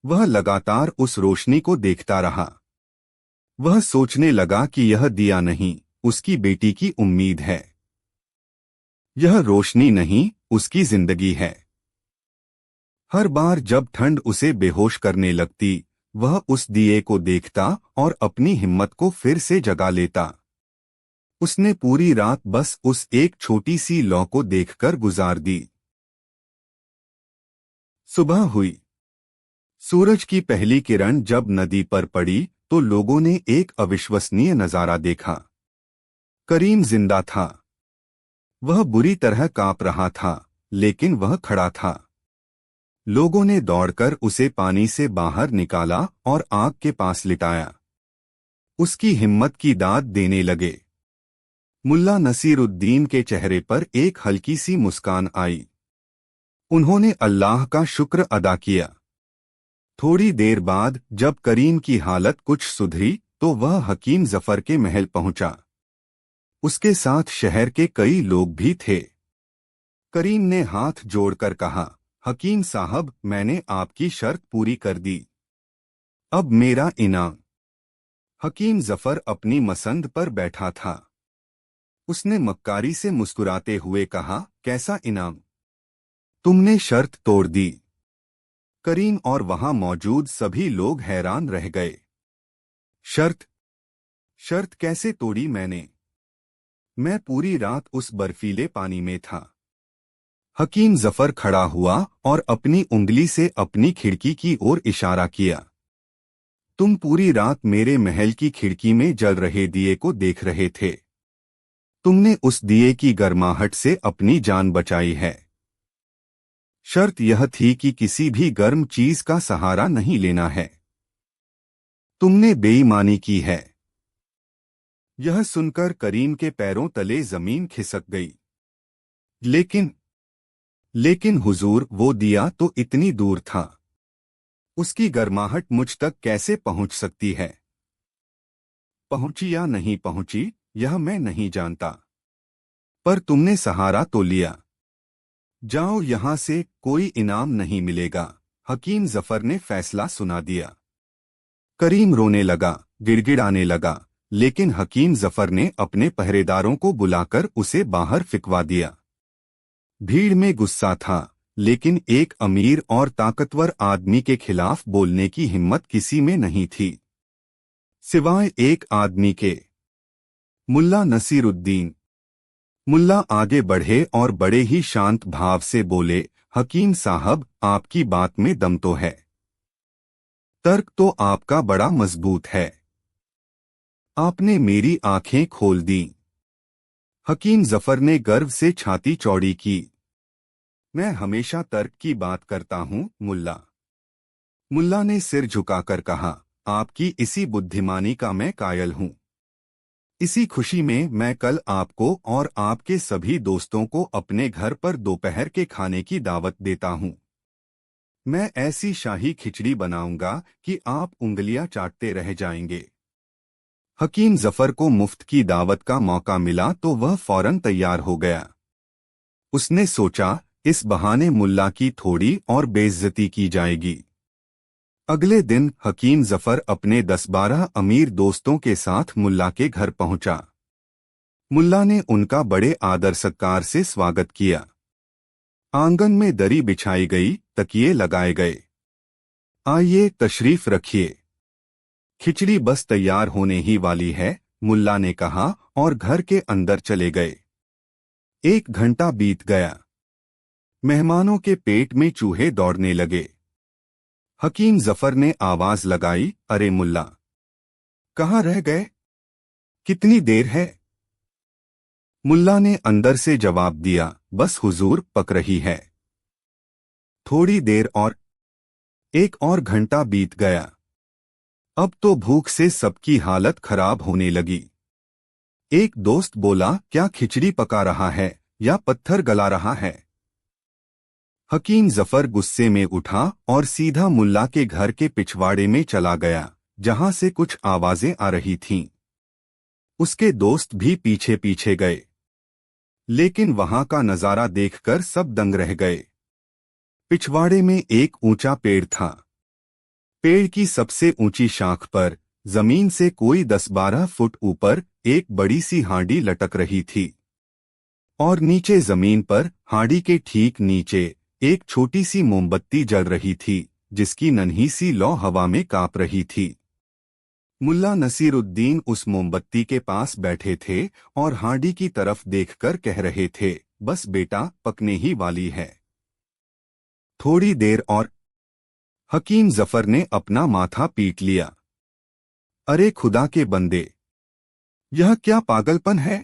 वह लगातार उस रोशनी को देखता रहा। वह सोचने लगा कि यह दिया नहीं, उसकी बेटी की उम्मीद है। यह रोशनी नहीं, उसकी जिंदगी है। हर बार जब ठंड उसे बेहोश करने लगती, वह उस दिए को देखता और अपनी हिम्मत को फिर से जगा लेता। उसने पूरी रात बस उस एक छोटी सी लौ को देखकर गुजार दी। सुबह हुई। सूरज की पहली किरण जब नदी पर पड़ी तो लोगों ने एक अविश्वसनीय नजारा देखा। करीम जिंदा था। वह बुरी तरह कांप रहा था, लेकिन वह खड़ा था। लोगों ने दौड़कर उसे पानी से बाहर निकाला और आग के पास लिटाया। उसकी हिम्मत की दाद देने लगे। मुल्ला नसीरुद्दीन के चेहरे पर एक हल्की सी मुस्कान आई। उन्होंने अल्लाह का शुक्र अदा किया। थोड़ी देर बाद जब करीम की हालत कुछ सुधरी तो वह हकीम जफर के महल पहुंचा। उसके साथ शहर के कई लोग भी थे। करीम ने हाथ जोड़कर कहा, हकीम साहब, मैंने आपकी शर्त पूरी कर दी। अब मेरा इनाम। हकीम जफर अपनी मसंद पर बैठा था। उसने मक्कारी से मुस्कुराते हुए कहा, कैसा इनाम? तुमने शर्त तोड़ दी। करीम और वहां मौजूद सभी लोग हैरान रह गए। शर्त? शर्त कैसे तोड़ी मैंने? मैं पूरी रात उस बर्फीले पानी में था। हकीम जफर खड़ा हुआ और अपनी उंगली से अपनी खिड़की की ओर इशारा किया। तुम पूरी रात मेरे महल की खिड़की में जल रहे दिए को देख रहे थे। तुमने उस दिए की गर्माहट से अपनी जान बचाई है। शर्त यह थी कि किसी भी गर्म चीज का सहारा नहीं लेना है। तुमने बेईमानी की है। यह सुनकर करीम के पैरों तले जमीन खिसक गई। लेकिन हुजूर, वो दिया तो इतनी दूर था। उसकी गर्माहट मुझ तक कैसे पहुंच सकती है? पहुंची या नहीं पहुंची, यह मैं नहीं जानता। पर तुमने सहारा तो लिया। जाओ यहां से, कोई इनाम नहीं मिलेगा। हकीम जफर ने फैसला सुना दिया। करीम रोने लगा, गिड़गिड़ाने लगा, लेकिन हकीम जफर ने अपने पहरेदारों को बुलाकर उसे बाहर फिकवा दिया। भीड़ में गुस्सा था, लेकिन एक अमीर और ताकतवर आदमी के खिलाफ बोलने की हिम्मत किसी में नहीं थी, सिवाय एक आदमी के, मुल्ला नसीरुद्दीन। मुल्ला आगे बढ़े और बड़े ही शांत भाव से बोले, हकीम साहब, आपकी बात में दम तो है। तर्क तो आपका बड़ा मजबूत है। आपने मेरी आंखें खोल दी। हकीम जफर ने गर्व से छाती चौड़ी की। मैं हमेशा तर्क की बात करता हूँ मुल्ला। मुल्ला ने सिर झुकाकर कहा, आपकी इसी बुद्धिमानी का मैं कायल हूँ। इसी खुशी में मैं कल आपको और आपके सभी दोस्तों को अपने घर पर दोपहर के खाने की दावत देता हूँ। मैं ऐसी शाही खिचड़ी बनाऊंगा कि आप उंगलियां चाटते रह जाएंगे। हकीम जफर को मुफ्त की दावत का मौका मिला तो वह फौरन तैयार हो गया। उसने सोचा, इस बहाने मुल्ला की थोड़ी और बेइज्जती की जाएगी। अगले दिन हकीम जफर अपने 10-12 अमीर दोस्तों के साथ मुल्ला के घर पहुंचा। मुल्ला ने उनका बड़े आदर सत्कार से स्वागत किया। आंगन में दरी बिछाई गई, तकिए लगाए गए। आइए, तशरीफ रखिए। खिचड़ी बस तैयार होने ही वाली है, मुल्ला ने कहा और घर के अंदर चले गए। 1 घंटा बीत गया। मेहमानों के पेट में चूहे दौड़ने लगे। हकीम जफर ने आवाज लगाई, अरे मुल्ला, कहाँ रह गए? कितनी देर है? मुल्ला ने अंदर से जवाब दिया, बस हुजूर, पक रही है। थोड़ी देर और। 1 और घंटा बीत गया। अब तो भूख से सबकी हालत खराब होने लगी। एक दोस्त बोला, क्या खिचड़ी पका रहा है या पत्थर गला रहा है? हकीम जफर गुस्से में उठा और सीधा मुल्ला के घर के पिछवाड़े में चला गया, जहां से कुछ आवाजें आ रही थीं। उसके दोस्त भी पीछे पीछे गए, लेकिन वहां का नजारा देखकर सब दंग रह गए। पिछवाड़े में एक ऊंचा पेड़ था। पेड़ की सबसे ऊंची शाख पर जमीन से कोई 10-12 फुट ऊपर एक बड़ी सी हांडी लटक रही थी, और नीचे जमीन पर हांडी के ठीक नीचे एक छोटी सी मोमबत्ती जल रही थी, जिसकी नन्ही सी लौ हवा में कांप रही थी। मुल्ला नसीरुद्दीन उस मोमबत्ती के पास बैठे थे और हांडी की तरफ देखकर कह रहे थे, बस बेटा, पकने ही वाली है। थोड़ी देर और। हकीम जफर ने अपना माथा पीट लिया। अरे खुदा के बंदे, यह क्या पागलपन है?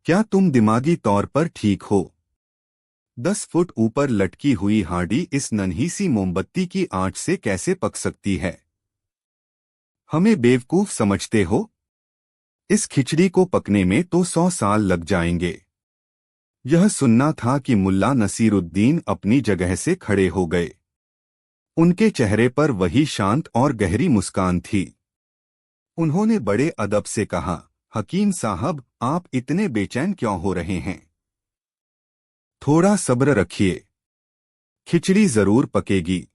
क्या तुम दिमागी तौर पर ठीक हो? 10 फुट ऊपर लटकी हुई हांडी इस नन्ही सी मोमबत्ती की आंच से कैसे पक सकती है? हमें बेवकूफ समझते हो? इस खिचड़ी को पकने में तो 100 साल लग जाएंगे। यह सुनना था कि मुल्ला नसीरुद्दीन अपनी जगह से खड़े हो गए। उनके चेहरे पर वही शांत और गहरी मुस्कान थी। उन्होंने बड़े अदब से कहा, हकीम साहब, आप इतने बेचैन क्यों हो रहे हैं? थोड़ा सब्र रखिए, खिचड़ी जरूर पकेगी।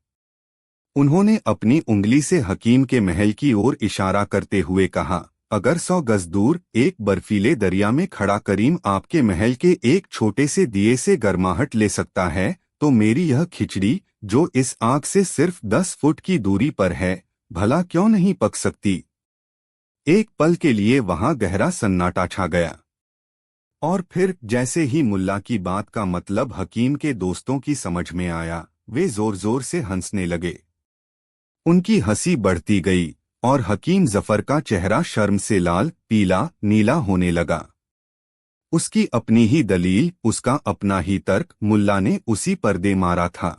उन्होंने अपनी उंगली से हकीम के महल की ओर इशारा करते हुए कहा, अगर 100 गज दूर एक बर्फीले दरिया में खड़ा करीम आपके महल के एक छोटे से दिए से गर्माहट ले सकता है, तो मेरी यह खिचड़ी, जो इस आग से सिर्फ 10 फुट की दूरी पर है, भला क्यों नहीं पक सकती? एक पल के लिए वहां गहरा सन्नाटा छा गया, और फिर जैसे ही मुल्ला की बात का मतलब हकीम के दोस्तों की समझ में आया, वे जोर जोर से हंसने लगे। उनकी हंसी बढ़ती गई और हकीम जफर का चेहरा शर्म से लाल, पीला, नीला होने लगा। उसकी अपनी ही दलील, उसका अपना ही तर्क, मुल्ला ने उसी पर दे मारा था।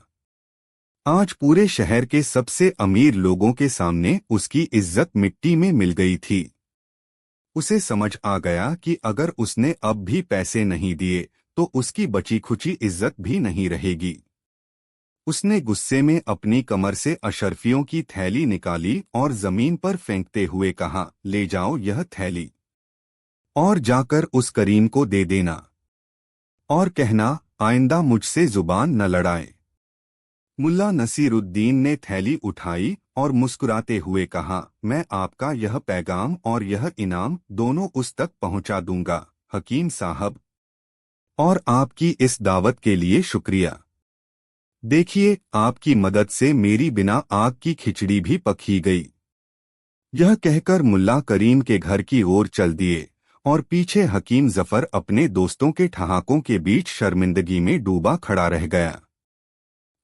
आज पूरे शहर के सबसे अमीर लोगों के सामने उसकी इज्जत मिट्टी में मिल गई थी। उसे समझ आ गया कि अगर उसने अब भी पैसे नहीं दिए तो उसकी बची खुची इज्जत भी नहीं रहेगी। उसने गुस्से में अपनी कमर से अशर्फियों की थैली निकाली और जमीन पर फेंकते हुए कहा, ले जाओ यह थैली, और जाकर उस करीम को दे देना, और कहना, आइंदा मुझसे जुबान न लड़ाए। मुल्ला नसीरुद्दीन ने थैली उठाई और मुस्कुराते हुए कहा, मैं आपका यह पैगाम और यह इनाम दोनों उस तक पहुंचा दूंगा, हकीम साहब, और आपकी इस दावत के लिए शुक्रिया। देखिए, आपकी मदद से मेरी बिना आग की खिचड़ी भी पक ही गई। यह कहकर मुल्ला करीम के घर की ओर चल दिए और पीछे हकीम जफर अपने दोस्तों के ठहाकों के बीच शर्मिंदगी में डूबा खड़ा रह गया।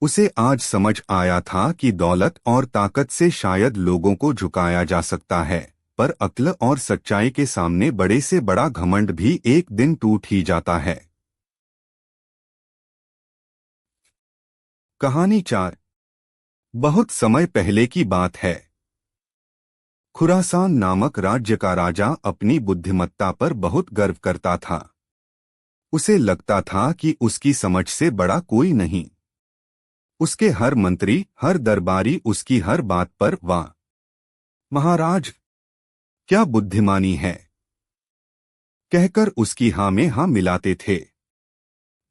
उसे आज समझ आया था कि दौलत और ताकत से शायद लोगों को झुकाया जा सकता है, पर अक्ल और सच्चाई के सामने बड़े से बड़ा घमंड भी एक दिन टूट ही जाता है। कहानी 4। बहुत समय पहले की बात है। खुरासान नामक राज्य का राजा अपनी बुद्धिमत्ता पर बहुत गर्व करता था। उसे लगता था कि उसकी समझ से बड़ा कोई नहीं। उसके हर मंत्री, हर दरबारी उसकी हर बात पर वाह महाराज, क्या बुद्धिमानी है, कहकर उसकी हाँ में हाँ मिलाते थे।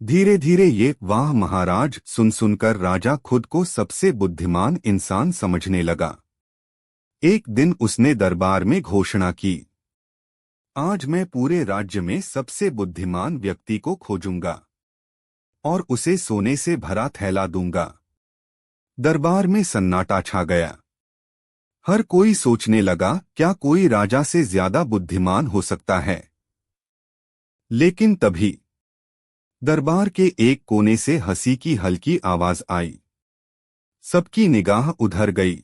धीरे धीरे ये वाह महाराज सुन सुनकर राजा खुद को सबसे बुद्धिमान इंसान समझने लगा। एक दिन उसने दरबार में घोषणा की, आज मैं पूरे राज्य में सबसे बुद्धिमान व्यक्ति को खोजूंगा और उसे सोने से भरा थैला दूंगा। दरबार में सन्नाटा छा गया। हर कोई सोचने लगा, क्या कोई राजा से ज्यादा बुद्धिमान हो सकता है? लेकिन तभी दरबार के एक कोने से हंसी की हल्की आवाज आई। सबकी निगाह उधर गई।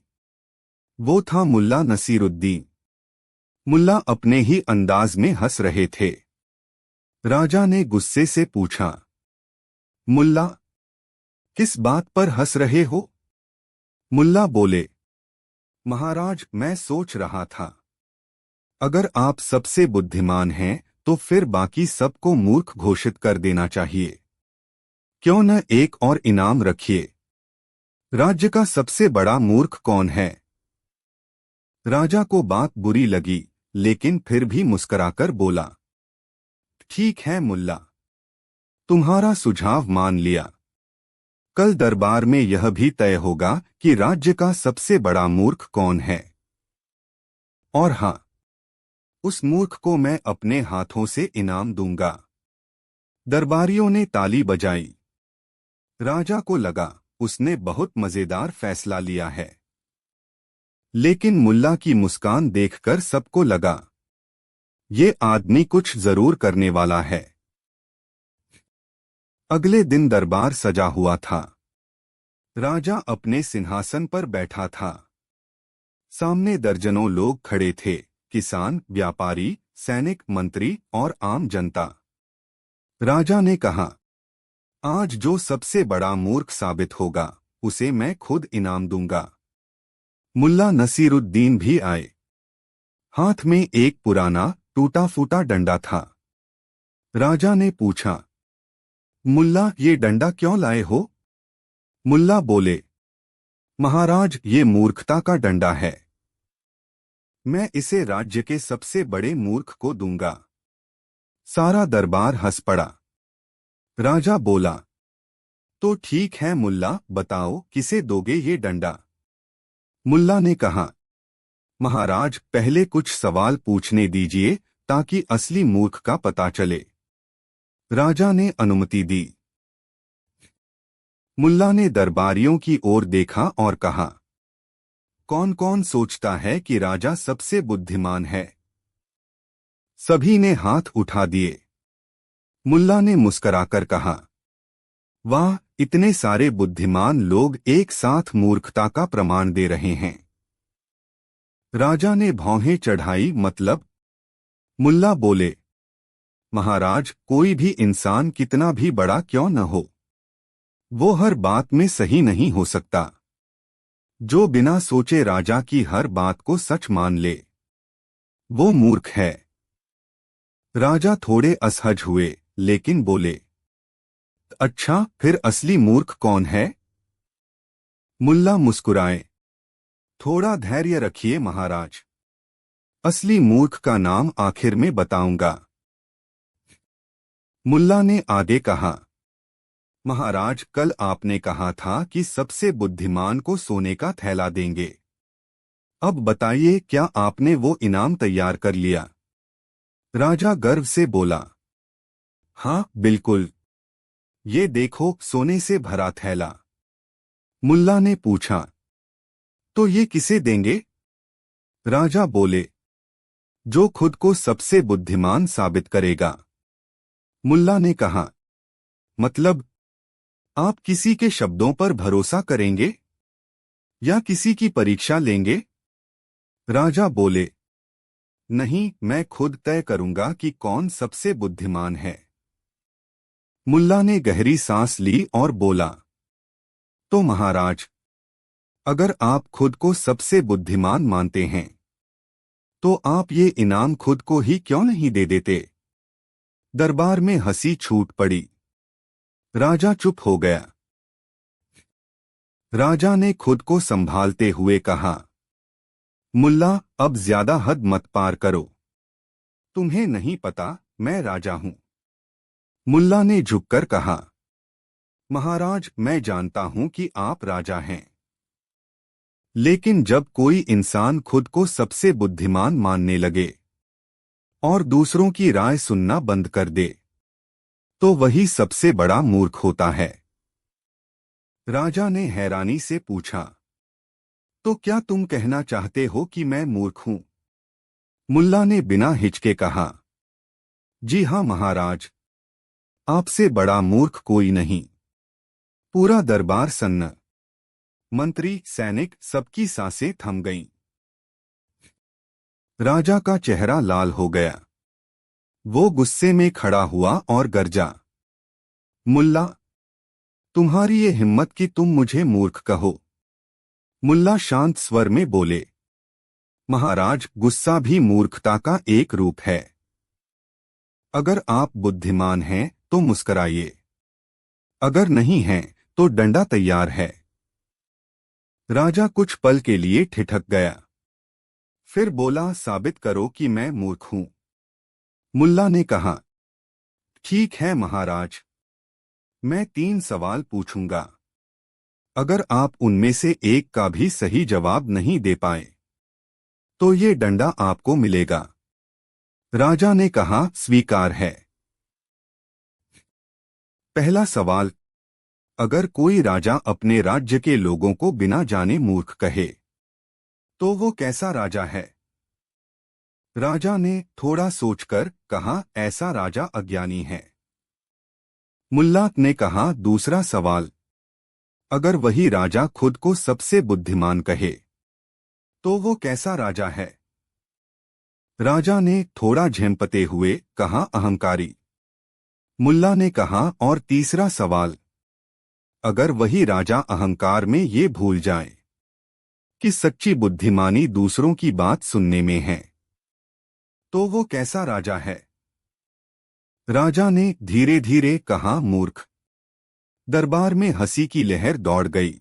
वो था मुल्ला नसीरुद्दीन। मुल्ला अपने ही अंदाज में हंस रहे थे। राजा ने गुस्से से पूछा, मुल्ला, किस बात पर हंस रहे हो? मुल्ला बोले, महाराज, मैं सोच रहा था, अगर आप सबसे बुद्धिमान हैं तो फिर बाकी सबको मूर्ख घोषित कर देना चाहिए। क्यों न एक और इनाम रखिए। राज्य का सबसे बड़ा मूर्ख कौन है? राजा को बात बुरी लगी, लेकिन फिर भी मुस्कुराकर बोला, ठीक है मुल्ला, तुम्हारा सुझाव मान लिया। कल दरबार में यह भी तय होगा कि राज्य का सबसे बड़ा मूर्ख कौन है। और हाँ, उस मूर्ख को मैं अपने हाथों से इनाम दूंगा। दरबारियों ने ताली बजाई। राजा को लगा उसने बहुत मजेदार फैसला लिया है। लेकिन मुल्ला की मुस्कान देखकर सबको लगा, ये आदमी कुछ जरूर करने वाला है। अगले दिन दरबार सजा हुआ था। राजा अपने सिंहासन पर बैठा था। सामने दर्जनों लोग खड़े थे, किसान, व्यापारी, सैनिक, मंत्री और आम जनता। राजा ने कहा, आज जो सबसे बड़ा मूर्ख साबित होगा, उसे मैं खुद इनाम दूंगा। मुल्ला नसीरुद्दीन भी आए। हाथ में एक पुराना टूटा फूटा डंडा था। राजा ने पूछा, मुल्ला ये डंडा क्यों लाए हो? मुल्ला बोले, महाराज ये मूर्खता का डंडा है। मैं इसे राज्य के सबसे बड़े मूर्ख को दूंगा। सारा दरबार हंस पड़ा। राजा बोला, तो ठीक है मुल्ला, बताओ किसे दोगे ये डंडा? मुल्ला ने कहा, महाराज पहले कुछ सवाल पूछने दीजिए ताकि असली मूर्ख का पता चले। राजा ने अनुमति दी। मुल्ला ने दरबारियों की ओर देखा और कहा, कौन कौन सोचता है कि राजा सबसे बुद्धिमान है? सभी ने हाथ उठा दिए। मुल्ला ने मुस्कुराकर कहा, वाह, इतने सारे बुद्धिमान लोग एक साथ मूर्खता का प्रमाण दे रहे हैं। राजा ने भौहें चढ़ाई, मतलब? मुल्ला बोले, महाराज कोई भी इंसान कितना भी बड़ा क्यों न हो, वो हर बात में सही नहीं हो सकता। जो बिना सोचे राजा की हर बात को सच मान ले, वो मूर्ख है। राजा थोड़े असहज हुए, लेकिन बोले, अच्छा फिर असली मूर्ख कौन है? मुल्ला मुस्कुराए, थोड़ा धैर्य रखिए महाराज, असली मूर्ख का नाम आखिर में बताऊंगा। मुल्ला ने आगे कहा, महाराज कल आपने कहा था कि सबसे बुद्धिमान को सोने का थैला देंगे। अब बताइए क्या आपने वो इनाम तैयार कर लिया? राजा गर्व से बोला, हाँ बिल्कुल, ये देखो सोने से भरा थैला। मुल्ला ने पूछा, तो ये किसे देंगे? राजा बोले, जो खुद को सबसे बुद्धिमान साबित करेगा। मुल्ला ने कहा, मतलब आप किसी के शब्दों पर भरोसा करेंगे या किसी की परीक्षा लेंगे? राजा बोले, नहीं, मैं खुद तय करूंगा कि कौन सबसे बुद्धिमान है। मुल्ला ने गहरी सांस ली और बोला, तो महाराज, अगर आप खुद को सबसे बुद्धिमान मानते हैं, तो आप ये इनाम खुद को ही क्यों नहीं दे देते? दरबार में हंसी छूट पड़ी। राजा चुप हो गया। राजा ने खुद को संभालते हुए कहा, मुल्ला अब ज्यादा हद मत पार करो। तुम्हें नहीं पता मैं राजा हूं। मुल्ला ने झुककर कहा, महाराज मैं जानता हूं कि आप राजा हैं, लेकिन जब कोई इंसान खुद को सबसे बुद्धिमान मानने लगे और दूसरों की राय सुनना बंद कर दे, तो वही सबसे बड़ा मूर्ख होता है। राजा ने हैरानी से पूछा, तो क्या तुम कहना चाहते हो कि मैं मूर्ख हूं? मुल्ला ने बिना हिचके कहा, जी हां महाराज, आपसे बड़ा मूर्ख कोई नहीं। पूरा दरबार सन्न। मंत्री, सैनिक, सबकी सांसें थम गईं। राजा का चेहरा लाल हो गया। वो गुस्से में खड़ा हुआ और गरजा, मुल्ला, तुम्हारी ये हिम्मत कि तुम मुझे मूर्ख कहो? मुल्ला शांत स्वर में बोले, महाराज गुस्सा भी मूर्खता का एक रूप है। अगर आप बुद्धिमान हैं तो मुस्कराइए। अगर नहीं है तो डंडा तैयार है। राजा कुछ पल के लिए ठिठक गया, फिर बोला, साबित करो कि मैं मूर्ख हूं। मुल्ला ने कहा, ठीक है महाराज, मैं 3 सवाल पूछूंगा। अगर आप उनमें से एक का भी सही जवाब नहीं दे पाए तो ये डंडा आपको मिलेगा। राजा ने कहा, स्वीकार है। पहला सवाल, अगर कोई राजा अपने राज्य के लोगों को बिना जाने मूर्ख कहे तो वो कैसा राजा है? राजा ने थोड़ा सोचकर कहा, ऐसा राजा अज्ञानी है। मुल्ला ने कहा, दूसरा सवाल, अगर वही राजा खुद को सबसे बुद्धिमान कहे तो वो कैसा राजा है? राजा ने थोड़ा झेंपते हुए कहा, अहंकारी। मुल्ला ने कहा, और तीसरा सवाल, अगर वही राजा अहंकार में ये भूल जाए कि सच्ची बुद्धिमानी दूसरों की बात सुनने में है तो वो कैसा राजा है? राजा ने धीरे धीरे कहा, मूर्ख। दरबार में हंसी की लहर दौड़ गई।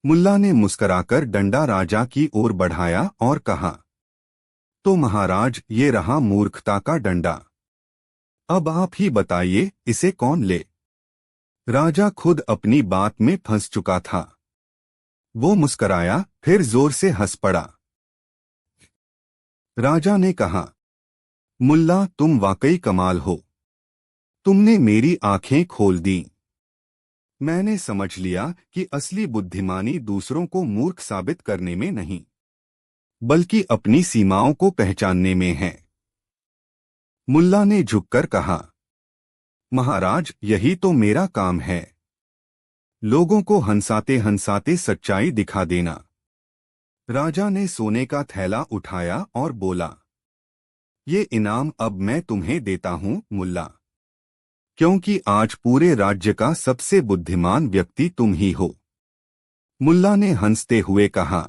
मुल्ला ने मुस्कराकर डंडा राजा की ओर बढ़ाया और कहा, तो महाराज, ये रहा मूर्खता का डंडा। अब आप ही बताइए, इसे कौन ले? राजा खुद अपनी बात में फंस चुका था। वो मुस्कराया, फिर जोर से हंस पड़ा। राजा ने कहा, मुल्ला, तुम वाकई कमाल हो। तुमने मेरी आंखें खोल दी। मैंने समझ लिया कि असली बुद्धिमानी दूसरों को मूर्ख साबित करने में नहीं, बल्कि अपनी सीमाओं को पहचानने में है। मुल्ला ने झुककर कहा, महाराज, यही तो मेरा काम है, लोगों को हंसाते हंसाते सच्चाई दिखा देना। राजा ने सोने का थैला उठाया और बोला, ये इनाम अब मैं तुम्हें देता हूं मुल्ला, क्योंकि आज पूरे राज्य का सबसे बुद्धिमान व्यक्ति तुम ही हो। मुल्ला ने हंसते हुए कहा,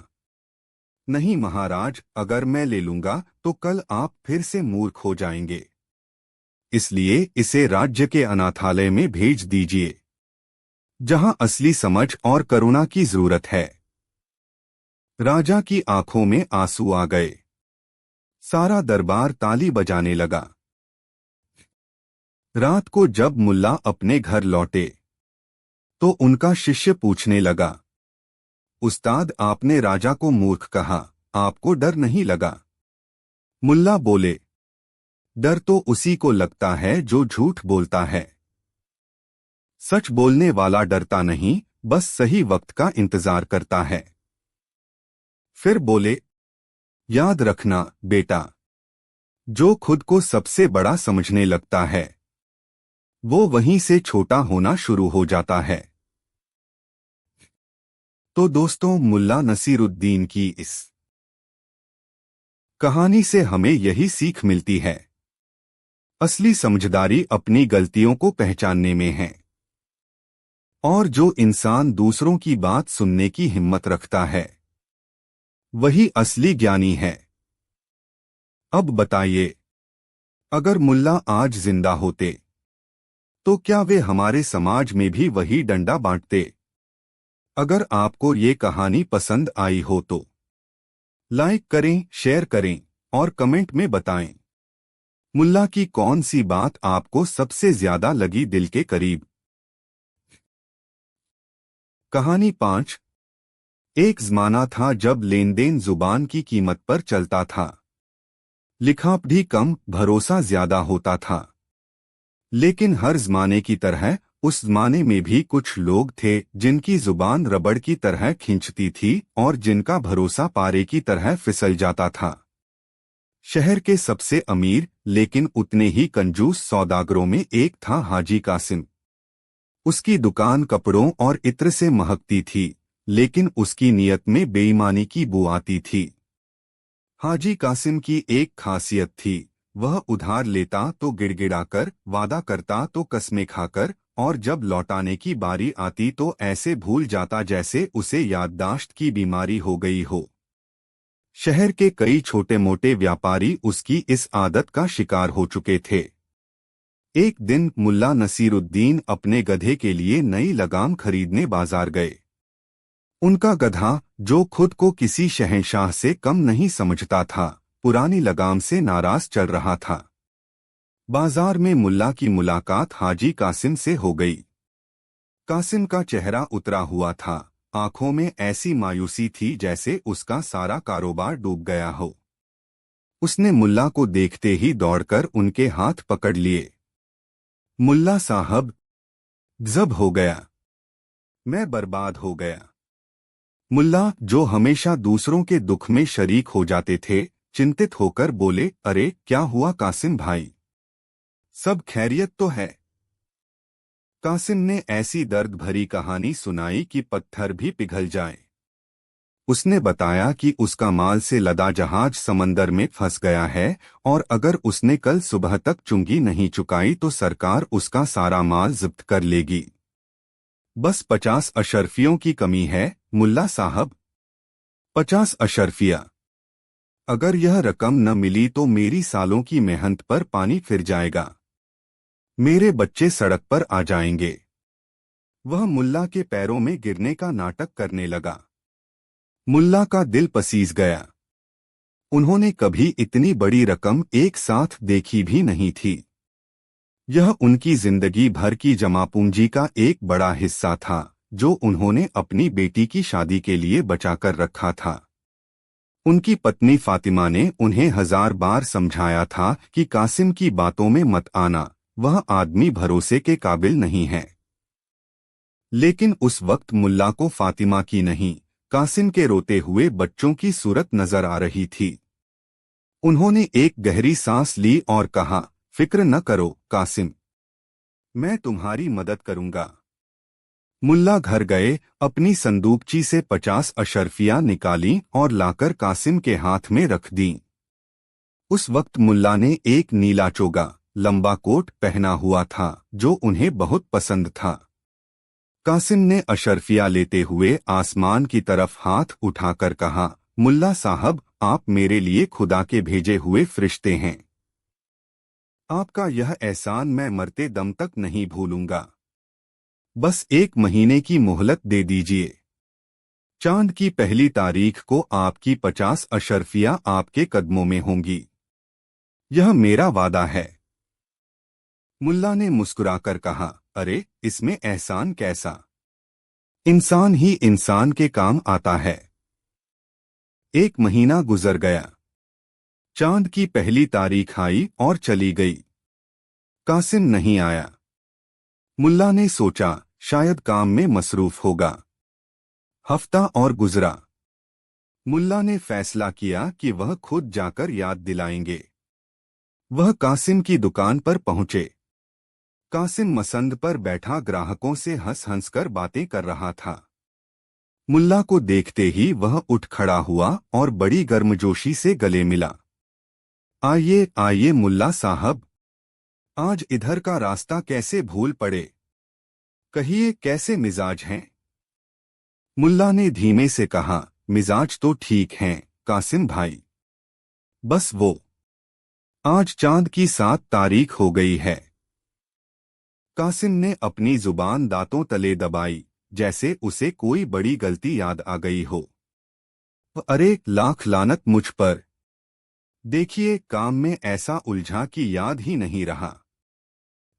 नहीं महाराज, अगर मैं ले लूंगा तो कल आप फिर से मूर्ख हो जाएंगे, इसलिए इसे राज्य के अनाथालय में भेज दीजिए, जहां असली समझ और करुणा की जरूरत है। राजा की आंखों में आंसू आ गए। सारा दरबार ताली बजाने लगा। रात को जब मुल्ला अपने घर लौटे तो उनका शिष्य पूछने लगा, उस्ताद, आपने राजा को मूर्ख कहा, आपको डर नहीं लगा? मुल्ला बोले, डर तो उसी को लगता है जो झूठ बोलता है। सच बोलने वाला डरता नहीं, बस सही वक्त का इंतजार करता है। फिर बोले, याद रखना बेटा, जो खुद को सबसे बड़ा समझने लगता है वो वहीं से छोटा होना शुरू हो जाता है। तो दोस्तों, मुल्ला नसीरुद्दीन की इस कहानी से हमें यही सीख मिलती है, असली समझदारी अपनी गलतियों को पहचानने में है, और जो इंसान दूसरों की बात सुनने की हिम्मत रखता है वही असली ज्ञानी है। अब बताइए, अगर मुल्ला आज जिंदा होते तो क्या वे हमारे समाज में भी वही डंडा बांटते? अगर आपको ये कहानी पसंद आई हो तो लाइक करें, शेयर करें और कमेंट में बताएं, मुल्ला की कौन सी बात आपको सबसे ज्यादा लगी दिल के करीब। कहानी 5। एक जमाना था जब लेन देन जुबान की कीमत पर चलता था, लिखा भी कम, भरोसा ज्यादा होता था। लेकिन हर जमाने की तरह उस जमाने में भी कुछ लोग थे जिनकी जुबान रबड़ की तरह खींचती थी और जिनका भरोसा पारे की तरह फिसल जाता था। शहर के सबसे अमीर लेकिन उतने ही कंजूस सौदागरों में एक था हाजी कासिम। उसकी दुकान कपड़ों और इत्र से महकती थी, लेकिन उसकी नीयत में बेईमानी की बू आती थी। हाजी कासिम की एक खासियत थी, वह उधार लेता तो गिड़गिड़ाकर, वादा करता तो कसमें खाकर, और जब लौटाने की बारी आती तो ऐसे भूल जाता जैसे उसे याददाश्त की बीमारी हो गई हो। शहर के कई छोटे मोटे व्यापारी उसकी इस आदत का शिकार हो चुके थे। एक दिन मुल्ला नसीरुद्दीन अपने गधे के लिए नई लगाम खरीदने बाजार गए। उनका गधा, जो खुद को किसी शहंशाह से कम नहीं समझता था, पुरानी लगाम से नाराज चल रहा था। बाजार में मुल्ला की मुलाकात हाजी कासिम से हो गई। कासिम का चेहरा उतरा हुआ था, आंखों में ऐसी मायूसी थी जैसे उसका सारा कारोबार डूब गया हो। उसने मुल्ला को देखते ही दौड़कर उनके हाथ पकड़ लिए। मुल्ला साहब, जब हो गया, मैं बर्बाद हो गया। मुल्ला, जो हमेशा दूसरों के दुख में शरीक हो जाते थे, चिंतित होकर बोले, अरे क्या हुआ कासिम भाई, सब खैरियत तो है? कासिम ने ऐसी दर्द भरी कहानी सुनाई कि पत्थर भी पिघल जाए। उसने बताया कि उसका माल से लदा जहाज समंदर में फंस गया है और अगर उसने कल सुबह तक चुंगी नहीं चुकाई तो सरकार उसका सारा माल जब्त कर लेगी। बस 50 अशर्फियों की कमी है मुल्ला साहब। 50 अशर्फिया? अगर यह रकम न मिली तो मेरी सालों की मेहनत पर पानी फिर जाएगा। मेरे बच्चे सड़क पर आ जाएंगे। वह मुल्ला के पैरों में गिरने का नाटक करने लगा। मुल्ला का दिल पसीज गया। उन्होंने कभी इतनी बड़ी रकम एक साथ देखी भी नहीं थी। यह उनकी जिंदगी भर की जमा पूंजी का एक बड़ा हिस्सा था, जो उन्होंने अपनी बेटी की शादी के लिए बचाकर रखा था। उनकी पत्नी फातिमा ने उन्हें 1000 बार समझाया था कि कासिम की बातों में मत आना, वह आदमी भरोसे के काबिल नहीं है। लेकिन उस वक्त मुल्ला को फातिमा की नहीं, कासिम के रोते हुए बच्चों की सूरत नजर आ रही थी। उन्होंने एक गहरी सांस ली और कहा, फिक्र न करो कासिम, मैं तुम्हारी मदद करूंगा। मुल्ला घर गए, अपनी संदूकची से 50 अशर्फियां निकाली और लाकर कासिम के हाथ में रख दी। उस वक्त मुल्ला ने एक नीला चोगा, लंबा कोट पहना हुआ था जो उन्हें बहुत पसंद था। कासिम ने अशर्फिया लेते हुए आसमान की तरफ हाथ उठाकर कहा, मुल्ला साहब, आप मेरे लिए खुदा के भेजे हुए फरिश्ते हैं। आपका यह एहसान मैं मरते दम तक नहीं भूलूंगा। बस 1 महीने की मोहलत दे दीजिए। चांद की पहली तारीख को आपकी 50 अशर्फिया आपके कदमों में होंगी। यह मेरा वादा है। मुल्ला ने मुस्कुराकर कहा, अरे इसमें एहसान कैसा, इंसान ही इंसान के काम आता है। 1 महीना गुजर गया। चांद की पहली तारीख आई और चली गई। कासिम नहीं आया। मुल्ला ने सोचा शायद काम में मसरूफ होगा। हफ्ता और गुजरा। मुल्ला ने फैसला किया कि वह खुद जाकर याद दिलाएंगे। वह कासिम की दुकान पर पहुंचे। कासिम मसंद पर बैठा ग्राहकों से हंस हंसकर बातें कर रहा था। मुल्ला को देखते ही वह उठ खड़ा हुआ और बड़ी गर्मजोशी से गले मिला। आइए आइए मुल्ला साहब, आज इधर का रास्ता कैसे भूल पड़े? कहिए कैसे मिजाज हैं? मुल्ला ने धीमे से कहा, मिजाज तो ठीक हैं कासिम भाई। बस वो आज चांद की 7 तारीख हो गई है। कासिम ने अपनी जुबान दांतों तले दबाई, जैसे उसे कोई बड़ी गलती याद आ गई हो। अरे लाख लानत मुझ पर। देखिए काम में ऐसा उलझा कि याद ही नहीं रहा।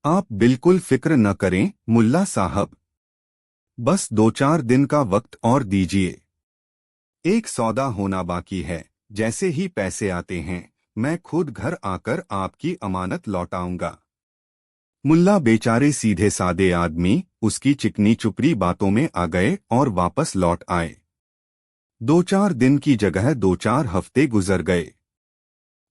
आप बिल्कुल फिक्र न करें मुल्ला साहब, बस 2-4 दिन का वक्त और दीजिए। एक सौदा होना बाकी है, जैसे ही पैसे आते हैं मैं खुद घर आकर आपकी अमानत लौटाऊंगा। मुल्ला बेचारे सीधे सादे आदमी उसकी चिकनी चुपड़ी बातों में आ गए और वापस लौट आए। 2-4 दिन की जगह 2-4 हफ्ते गुजर गए।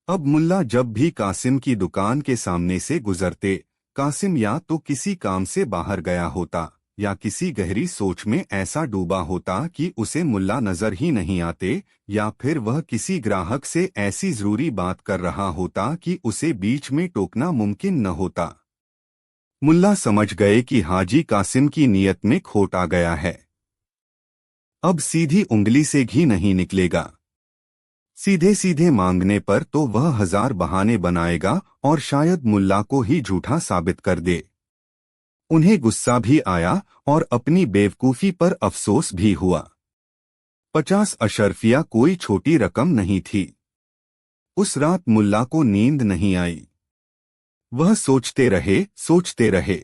अब मुल्ला जब भी कासिम की दुकान के सामने से गुजरते, कासिम या तो किसी काम से बाहर गया होता या किसी गहरी सोच में ऐसा डूबा होता कि उसे मुल्ला नजर ही नहीं आते, या फिर वह किसी ग्राहक से ऐसी जरूरी बात कर रहा होता कि उसे बीच में टोकना मुमकिन न होता। मुल्ला समझ गए कि हाजी कासिम की नीयत में खोट आ गया है। अब सीधी उंगली से घी नहीं निकलेगा। सीधे सीधे मांगने पर तो वह 1000 बहाने बनाएगा और शायद मुल्ला को ही झूठा साबित कर दे। उन्हें गुस्सा भी आया और अपनी बेवकूफी पर अफसोस भी हुआ। 50 अशर्फिया कोई छोटी रकम नहीं थी। उस रात मुल्ला को नींद नहीं आई। वह सोचते रहे।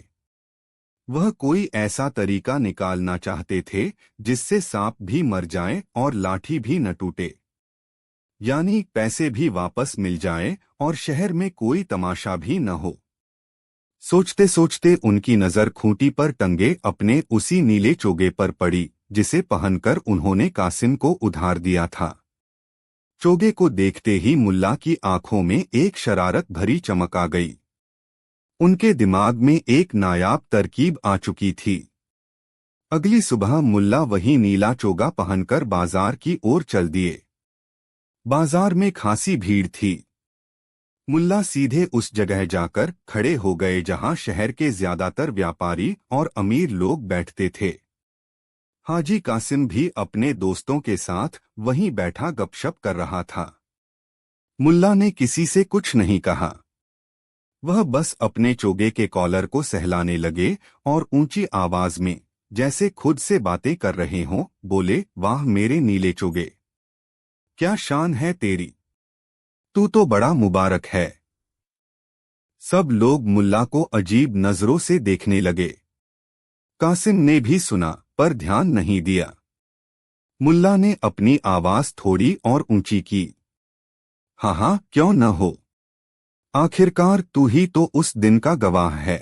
वह कोई ऐसा तरीका निकालना चाहते थे जिससे सांप भी मर जाए और लाठी भी न टूटे, यानी पैसे भी वापस मिल जाएं और शहर में कोई तमाशा भी न हो। सोचते सोचते उनकी नजर खूंटी पर टंगे अपने उसी नीले चोगे पर पड़ी जिसे पहनकर उन्होंने कासिम को उधार दिया था। चोगे को देखते ही मुल्ला की आंखों में एक शरारत भरी चमक आ गई। उनके दिमाग में एक नायाब तरकीब आ चुकी थी। अगली सुबह मुल्ला वही नीला चोगा पहनकर बाजार की ओर चल दिए। बाजार में खासी भीड़ थी। मुल्ला सीधे उस जगह जाकर खड़े हो गए जहां शहर के ज्यादातर व्यापारी और अमीर लोग बैठते थे। हाजी कासिम भी अपने दोस्तों के साथ वहीं बैठा गपशप कर रहा था। मुल्ला ने किसी से कुछ नहीं कहा। वह बस अपने चोगे के कॉलर को सहलाने लगे और ऊंची आवाज में, जैसे खुद से बातें कर रहे हों, बोले, वाह मेरे नीले चोगे, क्या शान है तेरी, तू तो बड़ा मुबारक है। सब लोग मुल्ला को अजीब नजरों से देखने लगे। कासिम ने भी सुना पर ध्यान नहीं दिया। मुल्ला ने अपनी आवाज थोड़ी और ऊंची की, हाँ हाँ क्यों न हो, आखिरकार तू ही तो उस दिन का गवाह है।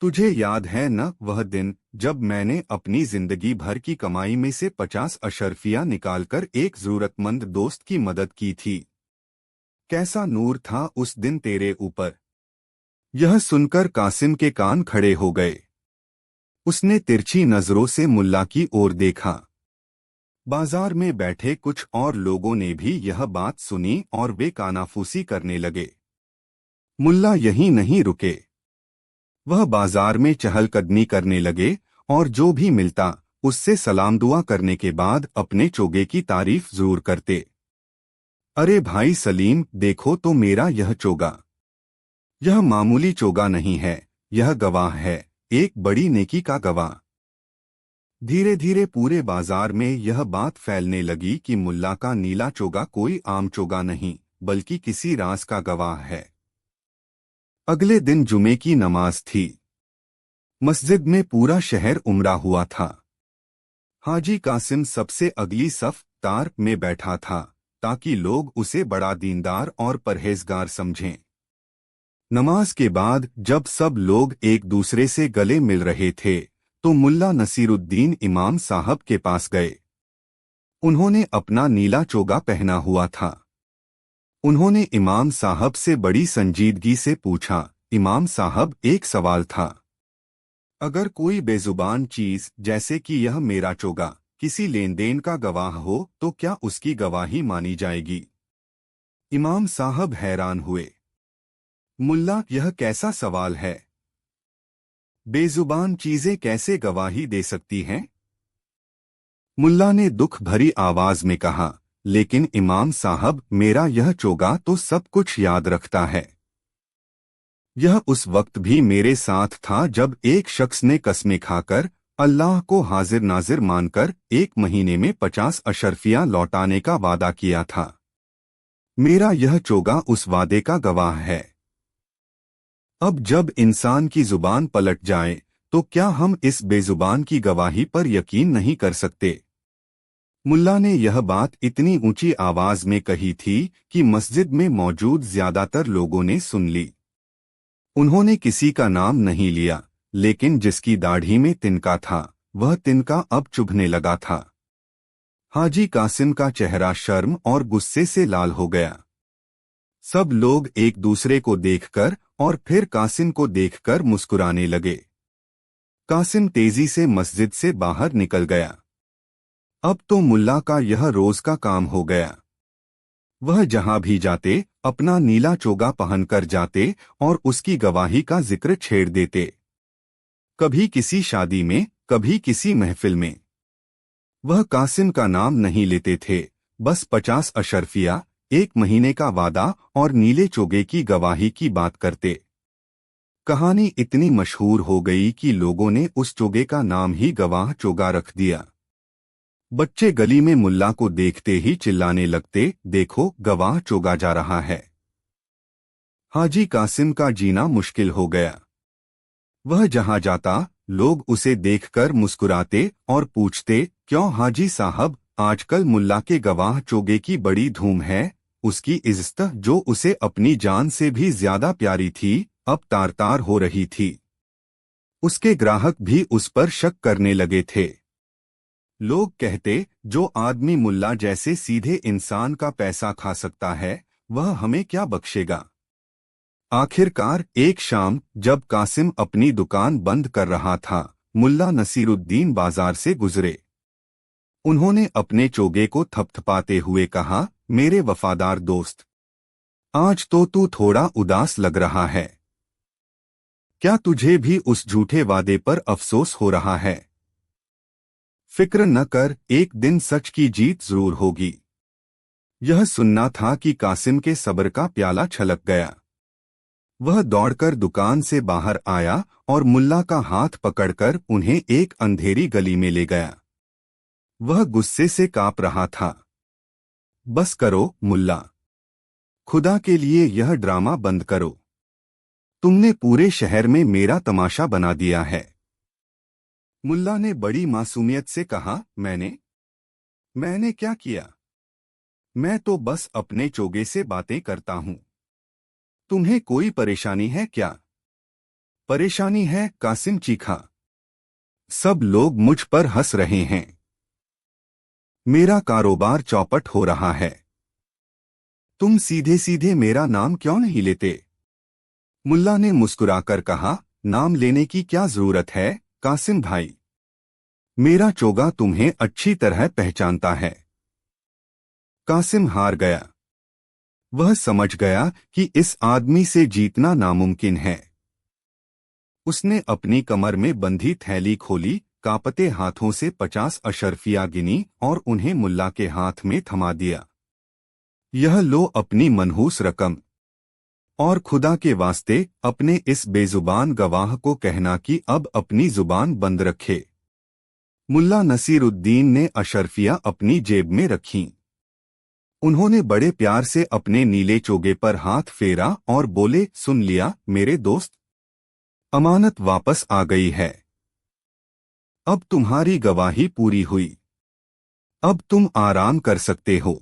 तुझे याद है न वह दिन जब मैंने अपनी जिंदगी भर की कमाई में से 50 अशर्फिया निकालकर एक जरूरतमंद दोस्त की मदद की थी। कैसा नूर था उस दिन तेरे ऊपर। यह सुनकर कासिम के कान खड़े हो गए। उसने तिरछी नजरों से मुल्ला की ओर देखा। बाजार में बैठे कुछ और लोगों ने भी यह बात सुनी और वे कानाफूसी करने लगे। मुल्ला यहीं नहीं रुके। वह बाजार में चहलकदमी करने लगे और जो भी मिलता उससे सलाम दुआ करने के बाद अपने चोगे की तारीफ जरूर करते। अरे भाई सलीम, देखो तो मेरा यह चोगा। यह मामूली चोगा नहीं है, यह गवाह है, एक बड़ी नेकी का गवाह। धीरे धीरे पूरे बाजार में यह बात फैलने लगी कि मुल्ला का नीला चोगा कोई आम चोगा नहीं बल्कि किसी राज का गवाह है। अगले दिन जुमे की नमाज थी। मस्जिद में पूरा शहर उमड़ा हुआ था। हाजी कासिम सबसे अगली सफ तार में बैठा था ताकि लोग उसे बड़ा दीनदार और परहेजगार समझें। नमाज के बाद जब सब लोग एक दूसरे से गले मिल रहे थे तो मुल्ला नसीरुद्दीन इमाम साहब के पास गए। उन्होंने अपना नीला चोगा पहना हुआ था। उन्होंने इमाम साहब से बड़ी संजीदगी से पूछा, इमाम साहब एक सवाल था। अगर कोई बेजुबान चीज जैसे कि यह मेरा चोगा किसी लेन देन का गवाह हो तो क्या उसकी गवाही मानी जाएगी? इमाम साहब हैरान हुए। मुल्ला, यह कैसा सवाल है? बेजुबान चीजें कैसे गवाही दे सकती हैं? मुल्ला ने दुख भरी आवाज में कहा, लेकिन इमाम साहब, मेरा यह चोगा तो सब कुछ याद रखता है। यह उस वक्त भी मेरे साथ था जब एक शख्स ने कस्में खाकर अल्लाह को हाजिर नाजिर मानकर 1 महीने में 50 अशर्फिया लौटाने का वादा किया था। मेरा यह चोगा उस वादे का गवाह है। अब जब इंसान की जुबान पलट जाए तो क्या हम इस बेजुबान की गवाही पर यकीन नहीं कर सकते? मुल्ला ने यह बात इतनी ऊंची आवाज में कही थी कि मस्जिद में मौजूद ज्यादातर लोगों ने सुन ली। उन्होंने किसी का नाम नहीं लिया, लेकिन जिसकी दाढ़ी में तिनका था वह तिनका अब चुभने लगा था। हाजी कासिम का चेहरा शर्म और गुस्से से लाल हो गया। सब लोग एक दूसरे को देखकर और फिर कासिम को देखकर मुस्कुराने लगे। कासिम तेजी से मस्जिद से बाहर निकल गया। अब तो मुल्ला का यह रोज का काम हो गया। वह जहां भी जाते अपना नीला चोगा पहनकर जाते और उसकी गवाही का जिक्र छेड़ देते। कभी किसी शादी में, कभी किसी महफिल में। वह कासिम का नाम नहीं लेते थे, बस 50 अशर्फिया, 1 महीने का वादा और नीले चोगे की गवाही की बात करते। कहानी इतनी मशहूर हो गई कि लोगों ने उस चोगे का नाम ही गवाह चोगा रख दिया। बच्चे गली में मुल्ला को देखते ही चिल्लाने लगते, देखो गवाह चोगा जा रहा है। हाजी कासिम का जीना मुश्किल हो गया। वह जहां जाता, लोग उसे देखकर मुस्कुराते और पूछते, क्यों हाजी साहब, आजकल मुल्ला के गवाह चोगे की बड़ी धूम है। उसकी इज्जत जो उसे अपनी जान से भी ज्यादा प्यारी थी, अब तार तार हो रही थी। उसके ग्राहक भी उस पर शक करने लगे थे। लोग कहते, जो आदमी मुल्ला जैसे सीधे इंसान का पैसा खा सकता है, वह हमें क्या बख्शेगा। आखिरकार एक शाम जब कासिम अपनी दुकान बंद कर रहा था, मुल्ला नसीरुद्दीन बाजार से गुजरे। उन्होंने अपने चोगे को थपथपाते हुए कहा, मेरे वफादार दोस्त, आज तो तू थोड़ा उदास लग रहा है। क्या तुझे भी उस झूठे वादे पर अफसोस हो रहा है? फिक्र न कर, एक दिन सच की जीत जरूर होगी। यह सुनना था कि कासिम के सब्र का प्याला छलक गया। वह दौड़कर दुकान से बाहर आया और मुल्ला का हाथ पकड़कर उन्हें एक अंधेरी गली में ले गया। वह गुस्से से कांप रहा था। बस करो मुल्ला, खुदा के लिए यह ड्रामा बंद करो। तुमने पूरे शहर में मेरा तमाशा बना दिया है। मुल्ला ने बड़ी मासूमियत से कहा, मैंने क्या किया? मैं तो बस अपने चोगे से बातें करता हूं। तुम्हें कोई परेशानी है क्या? परेशानी है, कासिम चीखा। सब लोग मुझ पर हंस रहे हैं। मेरा कारोबार चौपट हो रहा है। तुम सीधे सीधे मेरा नाम क्यों नहीं लेते? मुल्ला ने मुस्कुराकर कहा, नाम लेने की क्या जरूरत है, कासिम भाई। मेरा चोगा तुम्हें अच्छी तरह पहचानता है। कासिम हार गया। वह समझ गया कि इस आदमी से जीतना नामुमकिन है। उसने अपनी कमर में बंधी थैली खोली, कांपते हाथों से 50 अशर्फिया गिनी और उन्हें मुल्ला के हाथ में थमा दिया। यह लो अपनी मनहूस रकम, और खुदा के वास्ते अपने इस बेजुबान गवाह को कहना कि अब अपनी जुबान बंद रखे। मुल्ला नसीरुद्दीन ने अशर्फिया अपनी जेब में रखीं। उन्होंने बड़े प्यार से अपने नीले चोगे पर हाथ फेरा और बोले, सुन लिया मेरे दोस्त, अमानत वापस आ गई है। अब तुम्हारी गवाही पूरी हुई। अब तुम आराम कर सकते हो।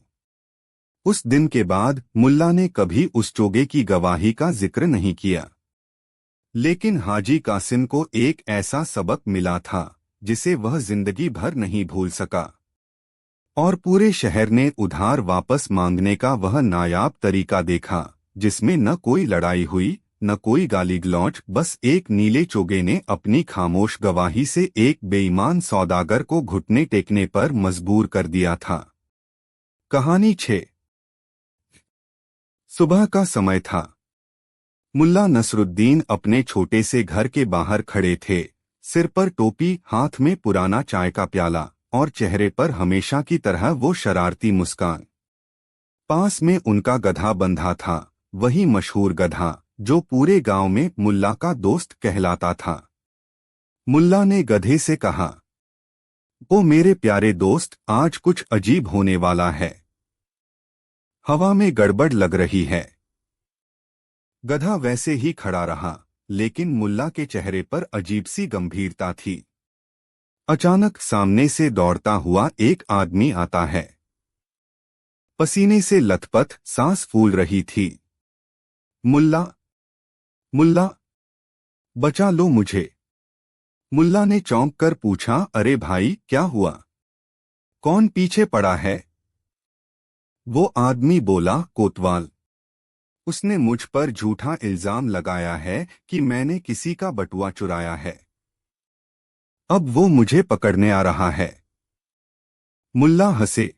उस दिन के बाद मुल्ला ने कभी उस चोगे की गवाही का जिक्र नहीं किया। लेकिन हाजी कासिम को एक ऐसा सबक मिला था जिसे वह जिंदगी भर नहीं भूल सका। और पूरे शहर ने उधार वापस मांगने का वह नायाब तरीका देखा, जिसमें न कोई लड़ाई हुई, न कोई गाली गलौज, बस एक नीले चोगे ने अपनी खामोश गवाही से एक बेईमान सौदागर को घुटने टेकने पर मजबूर कर दिया था। कहानी 6। सुबह का समय था। मुल्ला नसरुद्दीन अपने छोटे से घर के बाहर खड़े थे, सिर पर टोपी, हाथ में पुराना चाय का प्याला और चेहरे पर हमेशा की तरह वो शरारती मुस्कान। पास में उनका गधा बंधा था, वही मशहूर गधा जो पूरे गांव में मुल्ला का दोस्त कहलाता था। मुल्ला ने गधे से कहा, ओ मेरे प्यारे दोस्त, आज कुछ अजीब होने वाला है। हवा में गड़बड़ लग रही है। गधा वैसे ही खड़ा रहा, लेकिन मुल्ला के चेहरे पर अजीब सी गंभीरता थी। अचानक सामने से दौड़ता हुआ एक आदमी आता है। पसीने से लथपथ, सांस फूल रही थी। मुल्ला, मुल्ला, बचा लो मुझे। मुल्ला ने चौंक कर पूछा, अरे भाई क्या हुआ? कौन पीछे पड़ा है? वो आदमी बोला, कोतवाल। उसने मुझ पर झूठा इल्जाम लगाया है कि मैंने किसी का बटुआ चुराया है। अब वो मुझे पकड़ने आ रहा है। मुल्ला हंसे,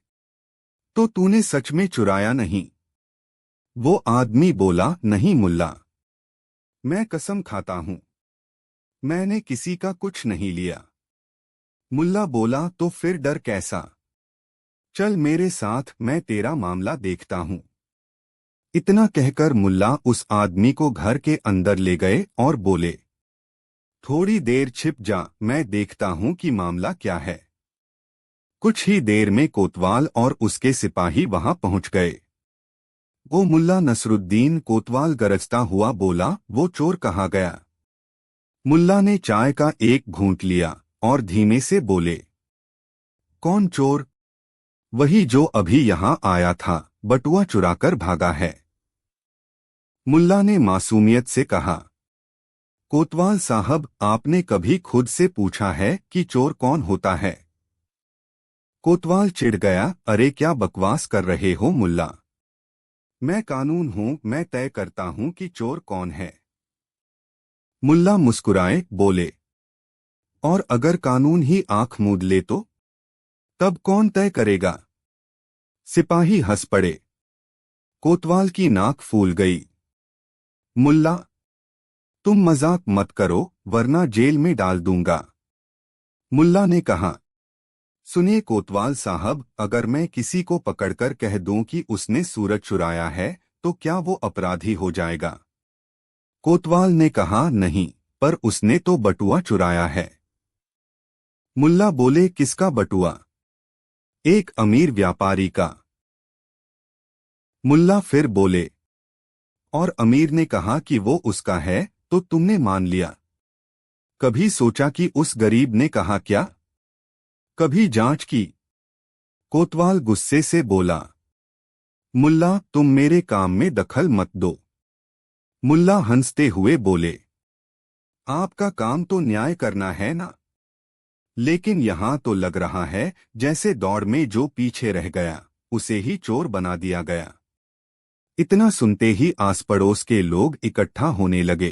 तो तूने सच में चुराया नहीं? वो आदमी बोला, नहीं मुल्ला, मैं कसम खाता हूं, मैंने किसी का कुछ नहीं लिया। मुल्ला बोला, तो फिर डर कैसा? चल मेरे साथ, मैं तेरा मामला देखता हूँ। इतना कहकर मुल्ला उस आदमी को घर के अंदर ले गए और बोले, थोड़ी देर छिप जा, मैं देखता हूँ कि मामला क्या है। कुछ ही देर में कोतवाल और उसके सिपाही वहां पहुंच गए। वो मुल्ला नसरुद्दीन कोतवाल गरजता हुआ बोला, वो चोर कहाँ गया? मुल्ला ने चाय का एक घूंट लिया और धीमे से बोले, कौन चोर? वही जो अभी यहां आया था, बटुआ चुराकर भागा है। मुल्ला ने मासूमियत से कहा, कोतवाल साहब, आपने कभी खुद से पूछा है कि चोर कौन होता है? कोतवाल चिढ़ गया, अरे क्या बकवास कर रहे हो मुल्ला? मैं कानून हूं, मैं तय करता हूं कि चोर कौन है। मुल्ला मुस्कुराए बोले, और अगर कानून ही आंख मूंद ले तो? तब कौन तय करेगा? सिपाही हंस पड़े। कोतवाल की नाक फूल गई। मुल्ला, तुम मजाक मत करो, वरना जेल में डाल दूंगा। मुल्ला ने कहा, सुनिए कोतवाल साहब, अगर मैं किसी को पकड़कर कह दूं कि उसने सूरज चुराया है तो क्या वो अपराधी हो जाएगा? कोतवाल ने कहा, नहीं, पर उसने तो बटुआ चुराया है। मुल्ला बोले, किसका बटुआ? एक अमीर व्यापारी का। मुल्ला फिर बोले, और अमीर ने कहा कि वो उसका है तो तुमने मान लिया। कभी सोचा कि उस गरीब ने कहा क्या? कभी जांच की? कोतवाल गुस्से से बोला, मुल्ला, तुम मेरे काम में दखल मत दो। मुल्ला हंसते हुए बोले, आपका काम तो न्याय करना है ना? लेकिन यहां तो लग रहा है जैसे दौड़ में जो पीछे रह गया उसे ही चोर बना दिया गया। इतना सुनते ही आस पड़ोस के लोग इकट्ठा होने लगे।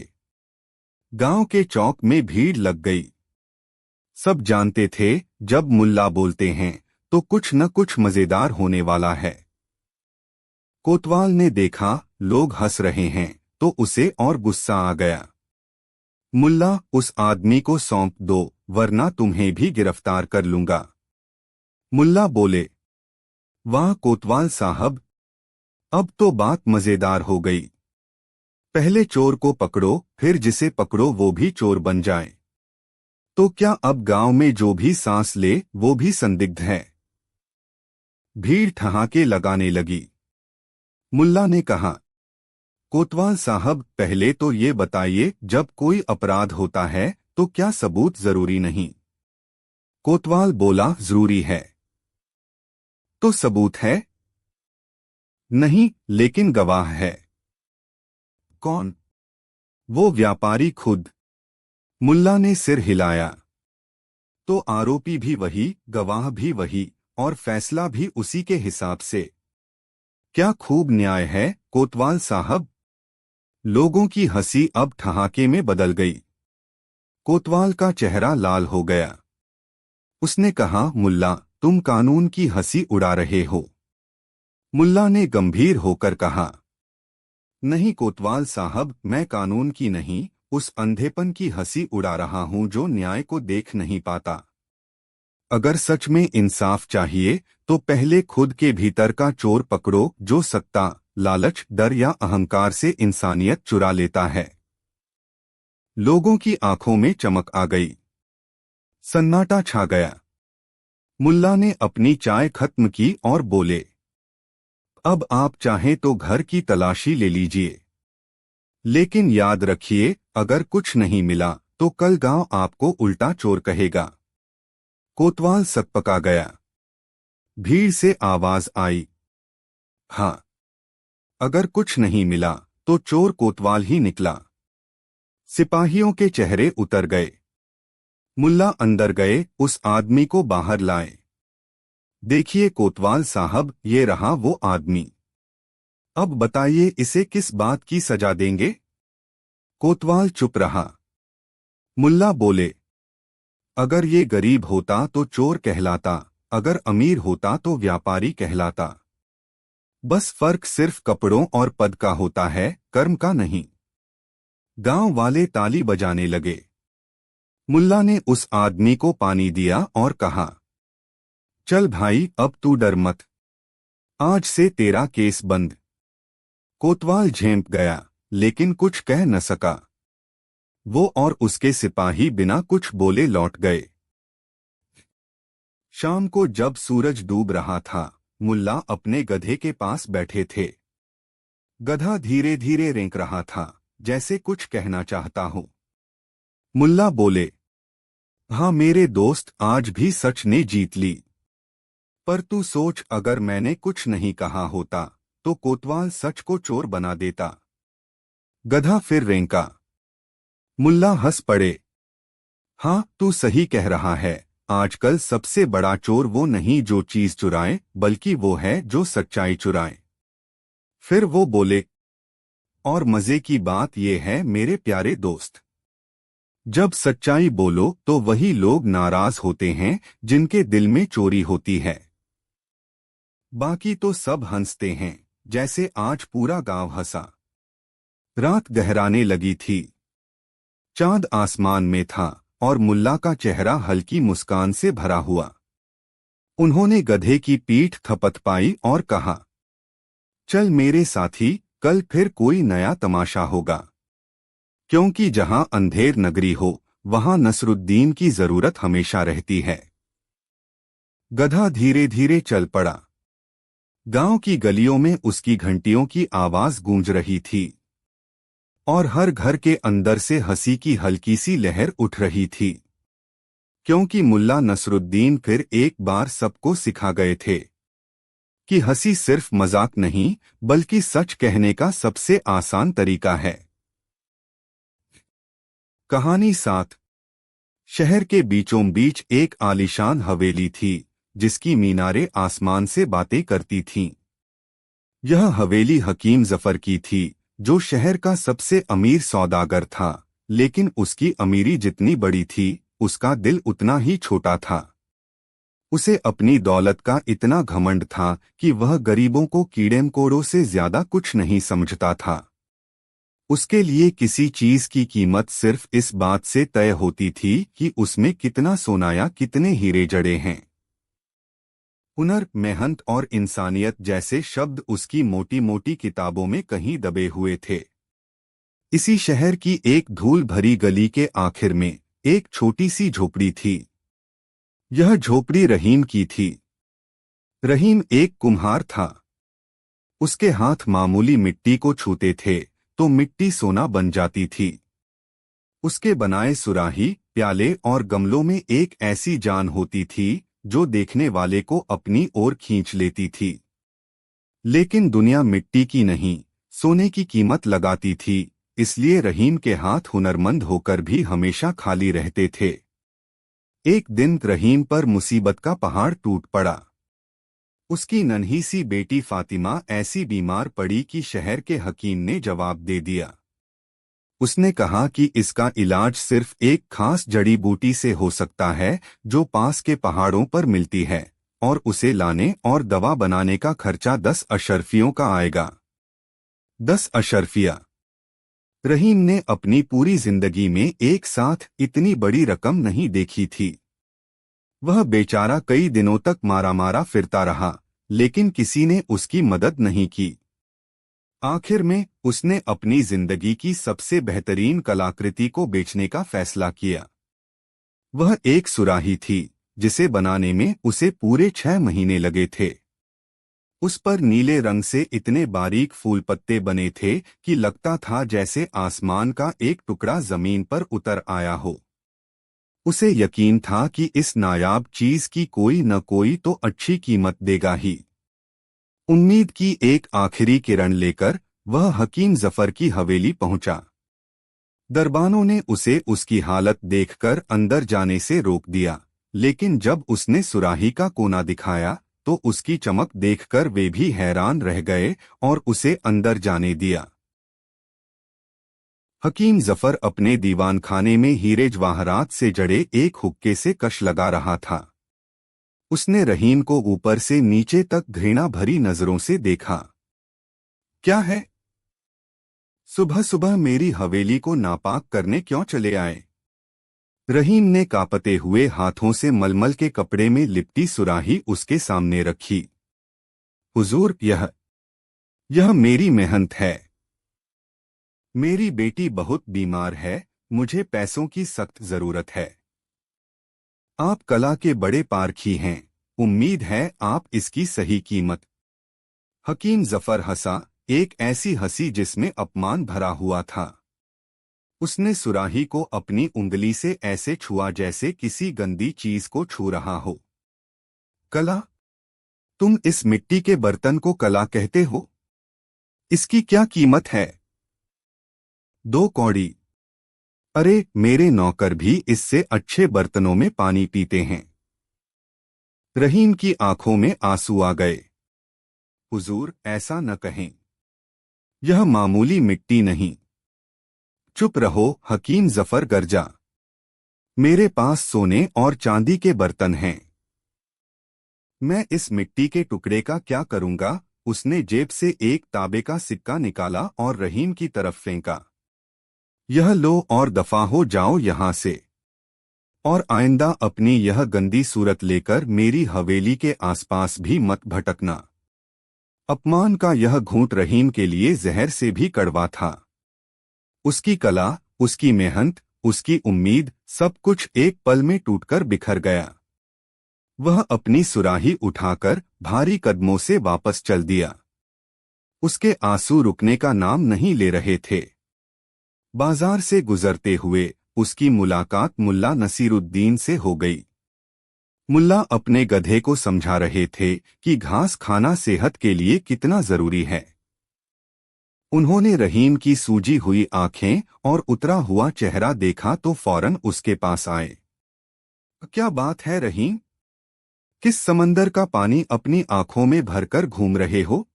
गांव के चौक में भीड़ लग गई। सब जानते थे जब मुल्ला बोलते हैं तो कुछ न कुछ मजेदार होने वाला है। कोतवाल ने देखा लोग हंस रहे हैं तो उसे और गुस्सा आ गया। मुल्ला, उस आदमी को सौंप दो, वरना तुम्हें भी गिरफ्तार कर लूंगा। मुल्ला बोले, वाह कोतवाल साहब, अब तो बात मजेदार हो गई। पहले चोर को पकड़ो, फिर जिसे पकड़ो वो भी चोर बन जाए। तो क्या अब गांव में जो भी सांस ले वो भी संदिग्ध है? भीड़ ठहाके लगाने लगी। मुल्ला ने कहा, कोतवाल साहब, पहले तो ये बताइए, जब कोई अपराध होता है तो क्या सबूत जरूरी नहीं? कोतवाल बोला, जरूरी है। तो सबूत है? नहीं, लेकिन गवाह है। कौन? वो व्यापारी खुद। मुल्ला ने सिर हिलाया। तो आरोपी भी वही, गवाह भी वही, और फैसला भी उसी के हिसाब से। क्या खूब न्याय है कोतवाल साहब? लोगों की हंसी अब ठहाके में बदल गई। कोतवाल का चेहरा लाल हो गया। उसने कहा, मुल्ला, तुम कानून की हंसी उड़ा रहे हो। मुल्ला ने गंभीर होकर कहा, नहीं कोतवाल साहब, मैं कानून की नहीं, उस अंधेपन की हंसी उड़ा रहा हूं जो न्याय को देख नहीं पाता। अगर सच में इंसाफ चाहिए तो पहले खुद के भीतर का चोर पकड़ो जो सत्ता, लालच, डर या अहंकार से इंसानियत चुरा लेता है। लोगों की आंखों में चमक आ गई। सन्नाटा छा गया। मुल्ला ने अपनी चाय खत्म की और बोले, अब आप चाहें तो घर की तलाशी ले लीजिए, लेकिन याद रखिए, अगर कुछ नहीं मिला तो कल गांव आपको उल्टा चोर कहेगा। कोतवाल सकपका गया। भीड़ से आवाज आई, हाँ, अगर कुछ नहीं मिला तो चोर कोतवाल ही निकला। सिपाहियों के चेहरे उतर गए। मुल्ला अंदर गए, उस आदमी को बाहर लाए। देखिए कोतवाल साहब, ये रहा वो आदमी। अब बताइए इसे किस बात की सजा देंगे? कोतवाल चुप रहा। मुल्ला बोले, अगर ये गरीब होता तो चोर कहलाता, अगर अमीर होता तो व्यापारी कहलाता। बस फर्क सिर्फ कपड़ों और पद का होता है, कर्म का नहीं। गांव वाले ताली बजाने लगे। मुल्ला ने उस आदमी को पानी दिया और कहा, चल भाई, अब तू डर मत, आज से तेरा केस बंद। कोतवाल झेंप गया, लेकिन कुछ कह न सका। वो और उसके सिपाही बिना कुछ बोले लौट गए। शाम को जब सूरज डूब रहा था, मुल्ला अपने गधे के पास बैठे थे। गधा धीरे धीरे रेंक रहा था, जैसे कुछ कहना चाहता हो। मुल्ला बोले, हाँ मेरे दोस्त, आज भी सच ने जीत ली। पर तू सोच, अगर मैंने कुछ नहीं कहा होता तो कोतवाल सच को चोर बना देता। गधा फिर रेंका। मुल्ला हंस पड़े। हाँ, तू सही कह रहा है। आजकल सबसे बड़ा चोर वो नहीं जो चीज चुराए, बल्कि वो है जो सच्चाई चुराए। फिर वो बोले, और मजे की बात ये है मेरे प्यारे दोस्त, जब सच्चाई बोलो तो वही लोग नाराज होते हैं जिनके दिल में चोरी होती है। बाकी तो सब हंसते हैं, जैसे आज पूरा गांव हंसा। रात गहराने लगी थी। चांद आसमान में था और मुल्ला का चेहरा हल्की मुस्कान से भरा हुआ। उन्होंने गधे की पीठ थपथपाई और कहा, चल मेरे साथी, कल फिर कोई नया तमाशा होगा। क्योंकि जहां अंधेर नगरी हो, वहां नसरुद्दीन की जरूरत हमेशा रहती है। गधा धीरे धीरे चल पड़ा। गांव की गलियों में उसकी घंटियों की आवाज गूंज रही थी और हर घर के अंदर से हंसी की हल्की सी लहर उठ रही थी। क्योंकि मुल्ला नसरुद्दीन फिर एक बार सबको सिखा गए थे कि हंसी सिर्फ मजाक नहीं, बल्कि सच कहने का सबसे आसान तरीका है। कहानी 7। शहर के बीचों बीच एक आलीशान हवेली थी, जिसकी मीनारें आसमान से बातें करती थीं। यह हवेली हकीम जफर की थी, जो शहर का सबसे अमीर सौदागर था। लेकिन उसकी अमीरी जितनी बड़ी थी, उसका दिल उतना ही छोटा था। उसे अपनी दौलत का इतना घमंड था कि वह गरीबों को कीड़े मकोड़ों से ज्यादा कुछ नहीं समझता था। उसके लिए किसी चीज की कीमत सिर्फ इस बात से तय होती थी कि उसमें कितना सोना या कितने हीरे जड़े हैं। हुनर, मेहनत और इंसानियत जैसे शब्द उसकी मोटी मोटी किताबों में कहीं दबे हुए थे। इसी शहर की एक धूल भरी गली के आखिर में एक छोटी सी झोपड़ी थी। यह झोपड़ी रहीम की थी। रहीम एक कुम्हार था। उसके हाथ मामूली मिट्टी को छूते थे तो मिट्टी सोना बन जाती थी। उसके बनाए सुराही, प्याले और गमलों में एक ऐसी जान होती थी जो देखने वाले को अपनी ओर खींच लेती थी। लेकिन दुनिया मिट्टी की नहीं, सोने की कीमत लगाती थी, इसलिए रहीम के हाथ हुनरमंद होकर भी हमेशा खाली रहते थे। एक दिन रहीम पर मुसीबत का पहाड़ टूट पड़ा। उसकी नन्ही सी बेटी फातिमा ऐसी बीमार पड़ी कि शहर के हकीम ने जवाब दे दिया। उसने कहा कि इसका इलाज सिर्फ एक खास जड़ी बूटी से हो सकता है जो पास के पहाड़ों पर मिलती है, और उसे लाने और दवा बनाने का खर्चा 10 अशर्फियों का आएगा। 10 अशर्फिया। रहीम ने अपनी पूरी जिंदगी में एक साथ इतनी बड़ी रकम नहीं देखी थी। वह बेचारा कई दिनों तक मारा मारा फिरता रहा, लेकिन किसी ने उसकी मदद नहीं की। आखिर में उसने अपनी जिंदगी की सबसे बेहतरीन कलाकृति को बेचने का फैसला किया। वह एक सुराही थी जिसे बनाने में उसे पूरे 6 महीने लगे थे। उस पर नीले रंग से इतने बारीक फूल पत्ते बने थे कि लगता था जैसे आसमान का एक टुकड़ा जमीन पर उतर आया हो। उसे यकीन था कि इस नायाब चीज की कोई न कोई तो अच्छी कीमत देगा ही। उम्मीद की एक आखिरी किरण लेकर वह हकीम जफर की हवेली पहुंचा। दरबानों ने उसे उसकी हालत देखकर अंदर जाने से रोक दिया, लेकिन जब उसने सुराही का कोना दिखाया तो उसकी चमक देखकर वे भी हैरान रह गए और उसे अंदर जाने दिया। हकीम जफर अपने दीवान खाने में हीरे जवाहरात से जड़े एक हुक्के से कश लगा रहा था। उसने रहीम को ऊपर से नीचे तक घृणा भरी नजरों से देखा। क्या है? सुबह सुबह मेरी हवेली को नापाक करने क्यों चले आए? रहीम ने कांपते हुए हाथों से मलमल के कपड़े में लिपटी सुराही उसके सामने रखी। हुजूर, यह मेरी मेहनत है। मेरी बेटी बहुत बीमार है, मुझे पैसों की सख्त जरूरत है। आप कला के बड़े पारखी हैं, उम्मीद है आप इसकी सही कीमत। हकीम जफर हंसा, एक ऐसी हंसी जिसमें अपमान भरा हुआ था। उसने सुराही को अपनी उंगली से ऐसे छुआ जैसे किसी गंदी चीज को छू रहा हो। कला? तुम इस मिट्टी के बर्तन को कला कहते हो? इसकी क्या कीमत है? 2 कौड़ी। अरे, मेरे नौकर भी इससे अच्छे बर्तनों में पानी पीते हैं। रहीम की आंखों में आंसू आ गए। हुजूर, ऐसा न कहें। यह मामूली मिट्टी नहीं। चुप रहो, हकीम जफर गर्जा। मेरे पास सोने और चांदी के बर्तन हैं। मैं इस मिट्टी के टुकड़े का क्या करूंगा? उसने जेब से एक तांबे का सिक्का निकाला और रहीम की तरफ फेंका। यह लो और दफा हो जाओ यहां से। और आइंदा अपनी यह गंदी सूरत लेकर मेरी हवेली के आसपास भी मत भटकना। अपमान का यह घूंट रहीम के लिए जहर से भी कड़वा था। उसकी कला, उसकी मेहनत, उसकी उम्मीद, सब कुछ एक पल में टूटकर बिखर गया। वह अपनी सुराही उठाकर भारी कदमों से वापस चल दिया। उसके आंसू रुकने का नाम नहीं ले रहे थे। बाजार से गुजरते हुए उसकी मुलाकात मुल्ला नसीरुद्दीन से हो गई। मुल्ला अपने गधे को समझा रहे थे कि घास खाना सेहत के लिए कितना जरूरी है। उन्होंने रहीम की सूजी हुई आंखें और उतरा हुआ चेहरा देखा तो फौरन उसके पास आए। क्या बात है रहीम? किस समंदर का पानी अपनी आंखों में भरकर घूम रहे हो?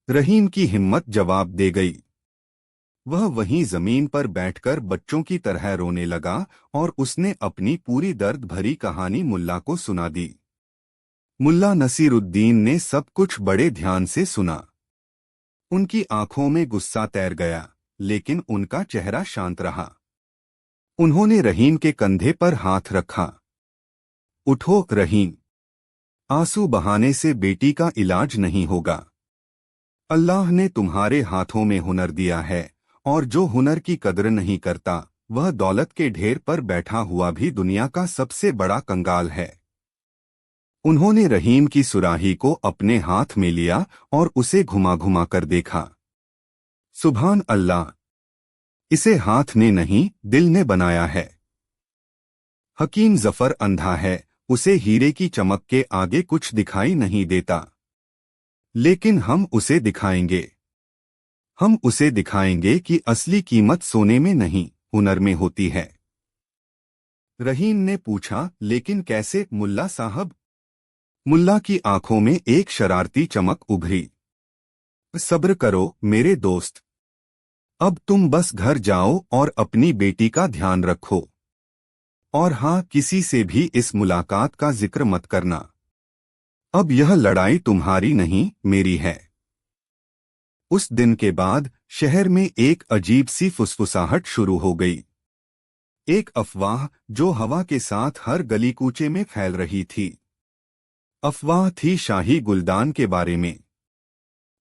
रहीम की हिम्मत जवाब दे गई। वह वहीं जमीन पर बैठकर बच्चों की तरह रोने लगा और उसने अपनी पूरी दर्द भरी कहानी मुल्ला को सुना दी। मुल्ला नसीरुद्दीन ने सब कुछ बड़े ध्यान से सुना। उनकी आंखों में गुस्सा तैर गया, लेकिन उनका चेहरा शांत रहा। उन्होंने रहीम के कंधे पर हाथ रखा। उठो रहीम, आंसू बहाने से बेटी का इलाज नहीं होगा। अल्लाह ने तुम्हारे हाथों में हुनर दिया है, और जो हुनर की कदर नहीं करता वह दौलत के ढेर पर बैठा हुआ भी दुनिया का सबसे बड़ा कंगाल है। उन्होंने रहीम की सुराही को अपने हाथ में लिया और उसे घुमा घुमा कर देखा। सुभान अल्लाह, इसे हाथ ने नहीं दिल ने बनाया है। हकीम जफर अंधा है, उसे हीरे की चमक के आगे कुछ दिखाई नहीं देता। लेकिन हम उसे दिखाएंगे। हम उसे दिखाएंगे कि असली कीमत सोने में नहीं, हुनर में होती है। रहीम ने पूछा, लेकिन कैसे मुल्ला साहब? मुल्ला की आंखों में एक शरारती चमक उभरी। सब्र करो मेरे दोस्त। अब तुम बस घर जाओ और अपनी बेटी का ध्यान रखो। और हाँ, किसी से भी इस मुलाकात का जिक्र मत करना। अब यह लड़ाई तुम्हारी नहीं, मेरी है। उस दिन के बाद शहर में एक अजीब सी फुसफुसाहट शुरू हो गई। एक अफवाह जो हवा के साथ हर गली कूचे में फैल रही थी। अफवाह थी शाही गुलदान के बारे में।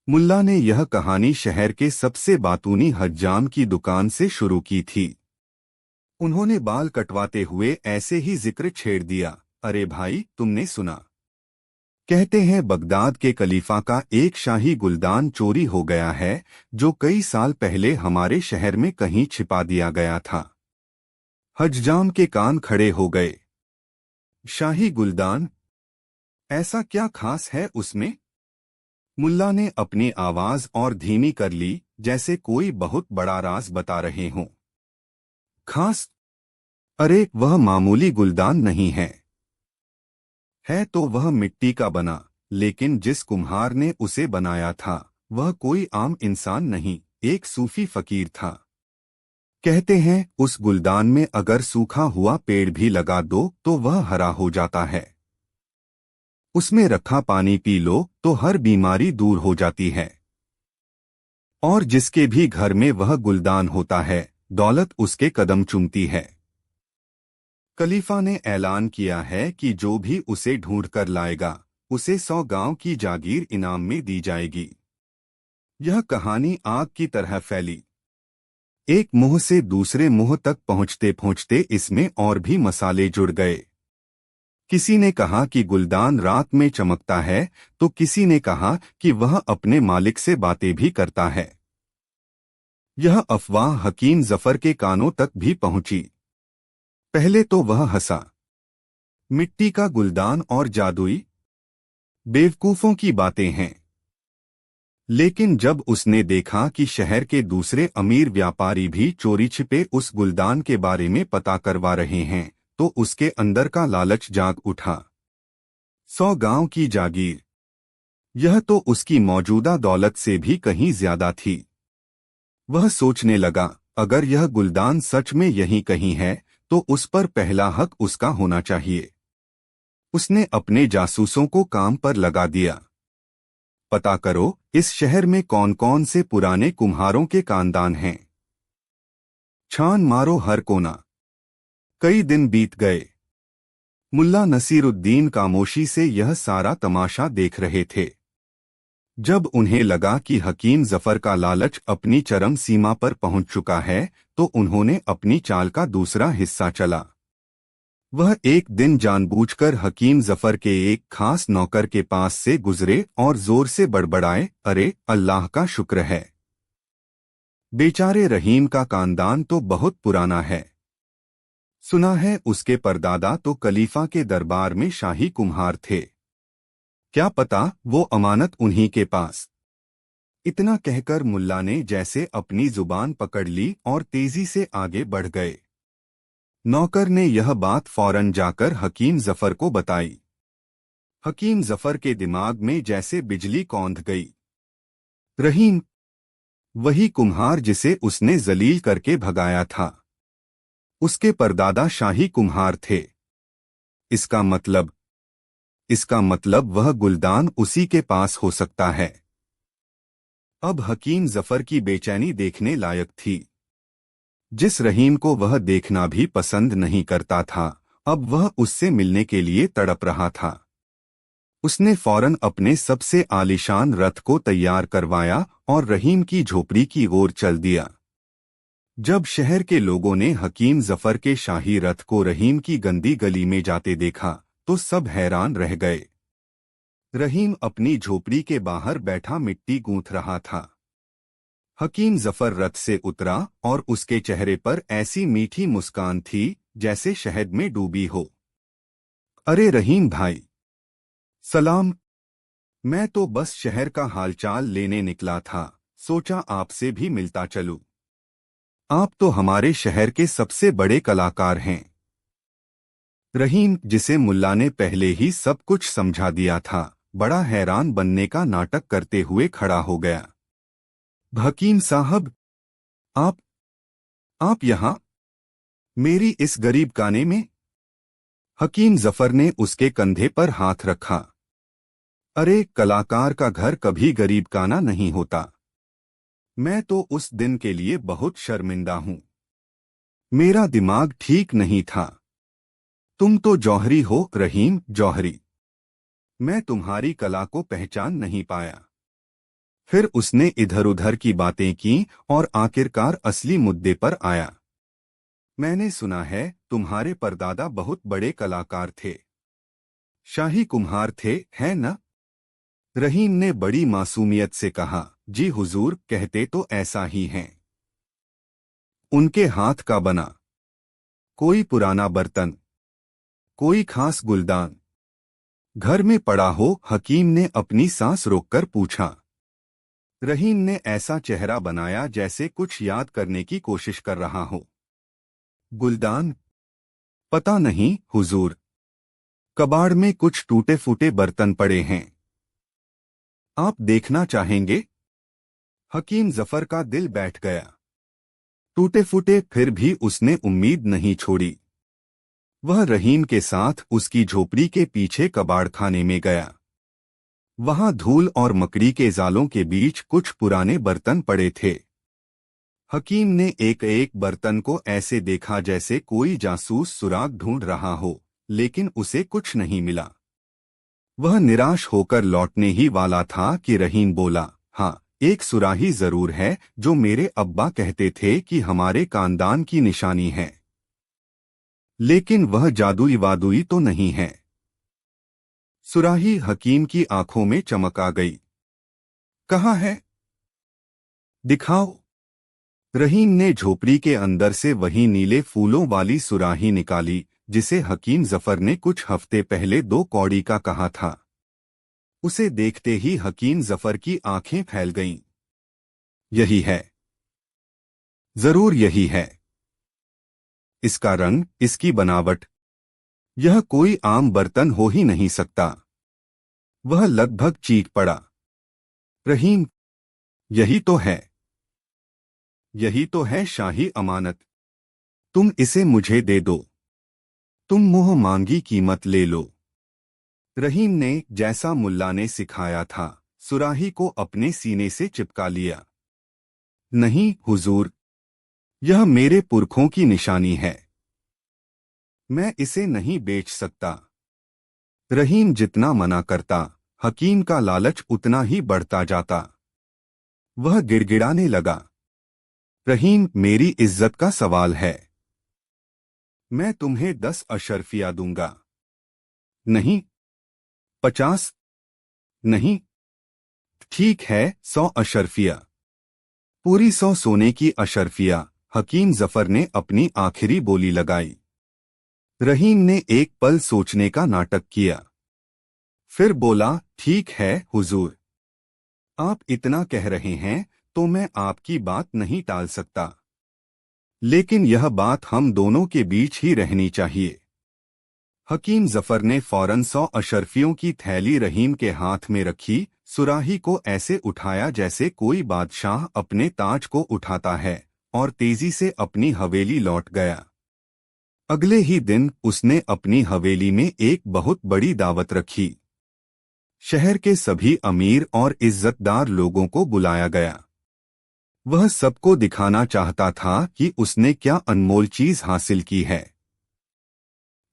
मुल्ला ने यह कहानी शहर के सबसे बातूनी हज्जाम की दुकान से शुरू की थी। उन्होंने बाल कटवाते हुए ऐसे ही जिक्र छेड़ दिया, अरे भाई, तुमने सुना? कहते हैं बगदाद के खलीफा का एक शाही गुलदान चोरी हो गया है, जो कई साल पहले हमारे शहर में कहीं छिपा दिया गया था। हज्जाम के कान खड़े हो गए। शाही गुलदान? ऐसा क्या खास है उसमें? मुल्ला ने अपनी आवाज और धीमी कर ली, जैसे कोई बहुत बड़ा राज बता रहे हों। खास? अरे, वह मामूली गुलदान नहीं है। है तो वह मिट्टी का बना, लेकिन जिस कुम्हार ने उसे बनाया था वह कोई आम इंसान नहीं, एक सूफी फकीर था। कहते हैं उस गुलदान में अगर सूखा हुआ पेड़ भी लगा दो तो वह हरा हो जाता है। उसमें रखा पानी पी लो तो हर बीमारी दूर हो जाती है। और जिसके भी घर में वह गुलदान होता है, दौलत उसके कदम चूमती है। खलीफा ने ऐलान किया है कि जो भी उसे ढूंढ कर लाएगा उसे 100 गांव की जागीर इनाम में दी जाएगी। यह कहानी आग की तरह फैली। एक मुंह से दूसरे मुंह तक पहुंचते पहुंचते इसमें और भी मसाले जुड़ गए। किसी ने कहा कि गुलदान रात में चमकता है, तो किसी ने कहा कि वह अपने मालिक से बातें भी करता है। यह अफवाह हकीम जफर के कानों तक भी पहुंची। पहले तो वह हंसा, मिट्टी का गुलदान और जादुई, बेवकूफों की बातें हैं। लेकिन जब उसने देखा कि शहर के दूसरे अमीर व्यापारी भी चोरी छिपे उस गुलदान के बारे में पता करवा रहे हैं, तो उसके अंदर का लालच जाग उठा। 100 गांव की जागीर, यह तो उसकी मौजूदा दौलत से भी कहीं ज्यादा थी। वह सोचने लगा, अगर यह गुलदान सच में यहीं कहीं है तो उस पर पहला हक उसका होना चाहिए। उसने अपने जासूसों को काम पर लगा दिया। पता करो इस शहर में कौन कौन से पुराने कुम्हारों के खानदान हैं। छान मारो हर कोना। कई दिन बीत गए। मुल्ला नसीरुद्दीन खामोशी से यह सारा तमाशा देख रहे थे। जब उन्हें लगा कि हकीम जफर का लालच अपनी चरम सीमा पर पहुंच चुका है, तो उन्होंने अपनी चाल का दूसरा हिस्सा चला। वह एक दिन जानबूझकर हकीम जफर के एक खास नौकर के पास से गुजरे और जोर से बड़बड़ाए, अरे अल्लाह का शुक्र है, बेचारे रहीम का खानदान तो बहुत पुराना है। सुना है उसके परदादा तो खलीफा के दरबार में शाही कुम्हार थे। क्या पता वो अमानत उन्हीं के पास। इतना कहकर मुल्ला ने जैसे अपनी जुबान पकड़ ली और तेजी से आगे बढ़ गए। नौकर ने यह बात फौरन जाकर हकीम जफर को बताई। हकीम जफर के दिमाग में जैसे बिजली कौंध गई। रहीम, वही कुम्हार जिसे उसने जलील करके भगाया था। उसके परदादा शाही कुम्हार थे। इसका मतलब वह गुलदान उसी के पास हो सकता है। अब हकीम जफर की बेचैनी देखने लायक थी। जिस रहीम को वह देखना भी पसंद नहीं करता था, अब वह उससे मिलने के लिए तड़प रहा था। उसने फौरन अपने सबसे आलीशान रथ को तैयार करवाया और रहीम की झोपड़ी की ओर चल दिया। जब शहर के लोगों ने हकीम जफर के शाही रथ को रहीम की गंदी गली में जाते देखा, तो सब हैरान रह गए। रहीम अपनी झोपड़ी के बाहर बैठा मिट्टी गूंथ रहा था। हकीम जफर रथ से उतरा और उसके चेहरे पर ऐसी मीठी मुस्कान थी जैसे शहद में डूबी हो। अरे रहीम भाई, सलाम। मैं तो बस शहर का हालचाल लेने निकला था, सोचा आपसे भी मिलता चलूं। आप तो हमारे शहर के सबसे बड़े कलाकार हैं। रहीम, जिसे मुल्ला ने पहले ही सब कुछ समझा दिया था, बड़ा हैरान बनने का नाटक करते हुए खड़ा हो गया। हकीम साहब, आप यहाँ, मेरी इस गरीब खाने में? हकीम जफर ने उसके कंधे पर हाथ रखा। अरे, कलाकार का घर कभी गरीब खाना नहीं होता। मैं तो उस दिन के लिए बहुत शर्मिंदा हूं। मेरा दिमाग ठीक नहीं था। तुम तो जौहरी हो रहीम, जौहरी। मैं तुम्हारी कला को पहचान नहीं पाया। फिर उसने इधर उधर की बातें की और आखिरकार असली मुद्दे पर आया। मैंने सुना है तुम्हारे परदादा बहुत बड़े कलाकार थे, शाही कुम्हार थे, है न? रहीम ने बड़ी मासूमियत से कहा, जी हुजूर, कहते तो ऐसा ही हैं। उनके हाथ का बना कोई पुराना बर्तन, कोई खास गुलदान घर में पड़ा हो? हकीम ने अपनी सांस रोककर पूछा। रहीम ने ऐसा चेहरा बनाया जैसे कुछ याद करने की कोशिश कर रहा हो। गुलदान? पता नहीं हुजूर, कबाड़ में कुछ टूटे फूटे बर्तन पड़े हैं। आप देखना चाहेंगे? हकीम जफर का दिल बैठ गया। टूटे फूटे, फिर भी उसने उम्मीद नहीं छोड़ी। वह रहीम के साथ उसकी झोपड़ी के पीछे कबाड़ खाने में गया। वहां धूल और मकड़ी के जालों के बीच कुछ पुराने बर्तन पड़े थे। हकीम ने एक एक बर्तन को ऐसे देखा जैसे कोई जासूस सुराग ढूंढ रहा हो, लेकिन उसे कुछ नहीं मिला। वह निराश होकर लौटने ही वाला था कि रहीम बोला, हाँ, एक सुराही जरूर है जो मेरे अब्बा कहते थे कि हमारे खानदान की निशानी है, लेकिन वह जादुई वादुई तो नहीं है। सुराही हकीम की आंखों में चमक आ गई। कहाँ है? दिखाओ। रहीम ने झोपड़ी के अंदर से वही नीले फूलों वाली सुराही निकाली जिसे हकीम जफर ने कुछ हफ्ते पहले 2 कौड़ी का कहा था। उसे देखते ही हकीम जफर की आंखें फैल गईं। यही है, जरूर यही है। इसका रंग, इसकी बनावट, यह कोई आम बर्तन हो ही नहीं सकता। वह लगभग चीख पड़ा। रहीम, यही तो है, यही तो है शाही अमानत। तुम इसे मुझे दे दो। तुम मुंह मांगी कीमत ले लो। रहीम ने जैसा मुल्ला ने सिखाया था, सुराही को अपने सीने से चिपका लिया। नहीं हुजूर, यह मेरे पुरखों की निशानी है, मैं इसे नहीं बेच सकता। रहीम जितना मना करता, हकीम का लालच उतना ही बढ़ता जाता। वह गिड़गिड़ाने लगा, रहीम, मेरी इज्जत का सवाल है। मैं तुम्हें 10 अशर्फिया दूंगा। नहीं। 50? नहीं। ठीक है, 100 अशर्फिया। पूरी 100 सोने की अशर्फिया। हकीम जफर ने अपनी आखिरी बोली लगाई। रहीम ने एक पल सोचने का नाटक किया, फिर बोला, ठीक है हुजूर, आप इतना कह रहे हैं तो मैं आपकी बात नहीं टाल सकता, लेकिन यह बात हम दोनों के बीच ही रहनी चाहिए। हकीम जफर ने फौरन 100 अशर्फियों की थैली रहीम के हाथ में रखी, सुराही को ऐसे उठाया जैसे कोई बादशाह अपने ताज को उठाता है, और तेजी से अपनी हवेली लौट गया। अगले ही दिन उसने अपनी हवेली में एक बहुत बड़ी दावत रखी। शहर के सभी अमीर और इज्जतदार लोगों को बुलाया गया। वह सबको दिखाना चाहता था कि उसने क्या अनमोल चीज हासिल की है।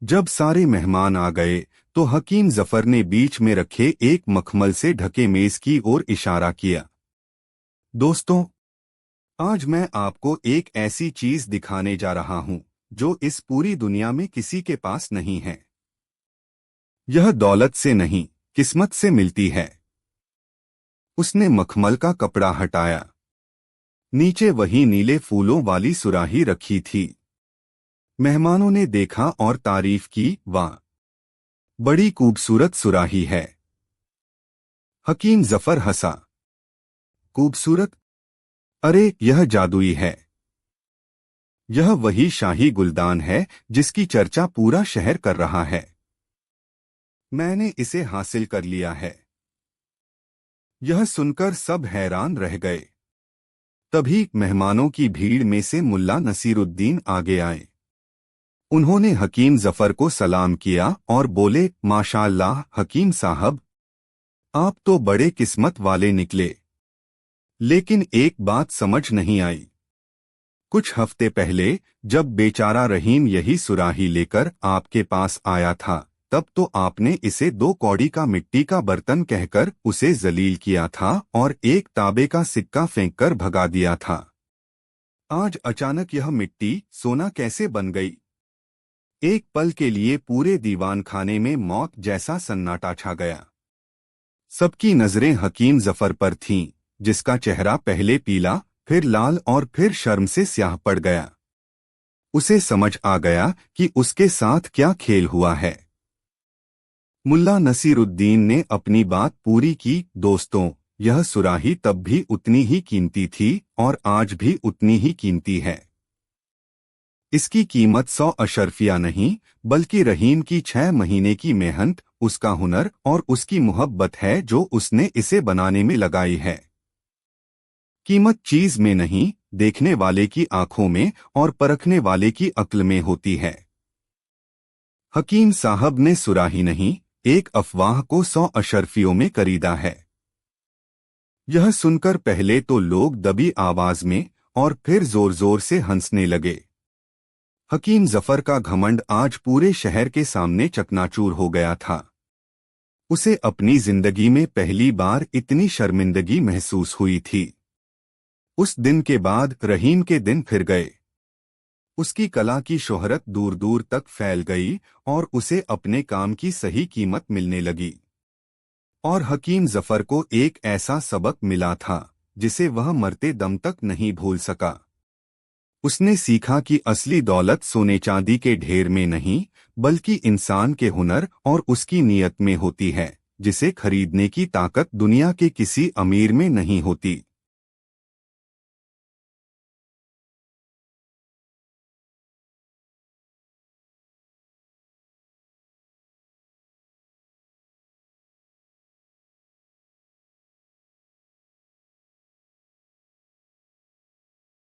जब सारे मेहमान आ गए तो हकीम जफर ने बीच में रखे एक मखमल से ढके मेज की ओर इशारा किया। दोस्तों, आज मैं आपको एक ऐसी चीज दिखाने जा रहा हूं जो इस पूरी दुनिया में किसी के पास नहीं है। यह दौलत से नहीं, किस्मत से मिलती है। उसने मखमल का कपड़ा हटाया। नीचे वही नीले फूलों वाली सुराही रखी थी। मेहमानों ने देखा और तारीफ की, वाह, बड़ी खूबसूरत सुराही है। हकीम जफर हंसा। खूबसूरत? अरे, यह जादुई है। यह वही शाही गुलदान है जिसकी चर्चा पूरा शहर कर रहा है। मैंने इसे हासिल कर लिया है। यह सुनकर सब हैरान रह गए। तभी मेहमानों की भीड़ में से मुल्ला नसीरुद्दीन आगे आए। उन्होंने हकीम जफर को सलाम किया और बोले, माशाअल्लाह हकीम साहब, आप तो बड़े किस्मत वाले निकले। लेकिन एक बात समझ नहीं आई। कुछ हफ्ते पहले जब बेचारा रहीम यही सुराही लेकर आपके पास आया था, तब तो आपने इसे 2 कौड़ी का मिट्टी का बर्तन कहकर उसे जलील किया था और एक तांबे का सिक्का फेंककर भगा दिया था। आज अचानक यह मिट्टी सोना कैसे बन गई? एक पल के लिए पूरे दीवान खाने में मौत जैसा सन्नाटा छा गया। सबकी नजरें हकीम जफर पर थीं, जिसका चेहरा पहले पीला, फिर लाल और फिर शर्म से स्याह पड़ गया। उसे समझ आ गया कि उसके साथ क्या खेल हुआ है। मुल्ला नसीरुद्दीन ने अपनी बात पूरी की, दोस्तों, यह सुराही तब भी उतनी ही कीमती थी और आज भी उतनी ही कीमती है। इसकी कीमत 100 अशर्फिया नहीं, बल्कि रहीम की 6 महीने की मेहनत, उसका हुनर और उसकी मोहब्बत है जो उसने इसे बनाने में लगाई है। कीमत चीज में नहीं, देखने वाले की आंखों में और परखने वाले की अक्ल में होती है। हकीम साहब ने सुराही नहीं, एक अफवाह को 100 अशर्फियों में खरीदा है। यह सुनकर पहले तो लोग दबी आवाज में और फिर जोर जोर से हंसने लगे। हकीम जफर का घमंड आज पूरे शहर के सामने चकनाचूर हो गया था। उसे अपनी जिंदगी में पहली बार इतनी शर्मिंदगी महसूस हुई थी। उस दिन के बाद रहीम के दिन फिर गए। उसकी कला की शोहरत दूर दूर तक फैल गई और उसे अपने काम की सही कीमत मिलने लगी। और हकीम जफर को एक ऐसा सबक मिला था जिसे वह मरते दम तक नहीं भूल सका। उसने सीखा कि असली दौलत सोने चांदी के ढेर में नहीं, बल्कि इंसान के हुनर और उसकी नीयत में होती है, जिसे खरीदने की ताकत दुनिया के किसी अमीर में नहीं होती।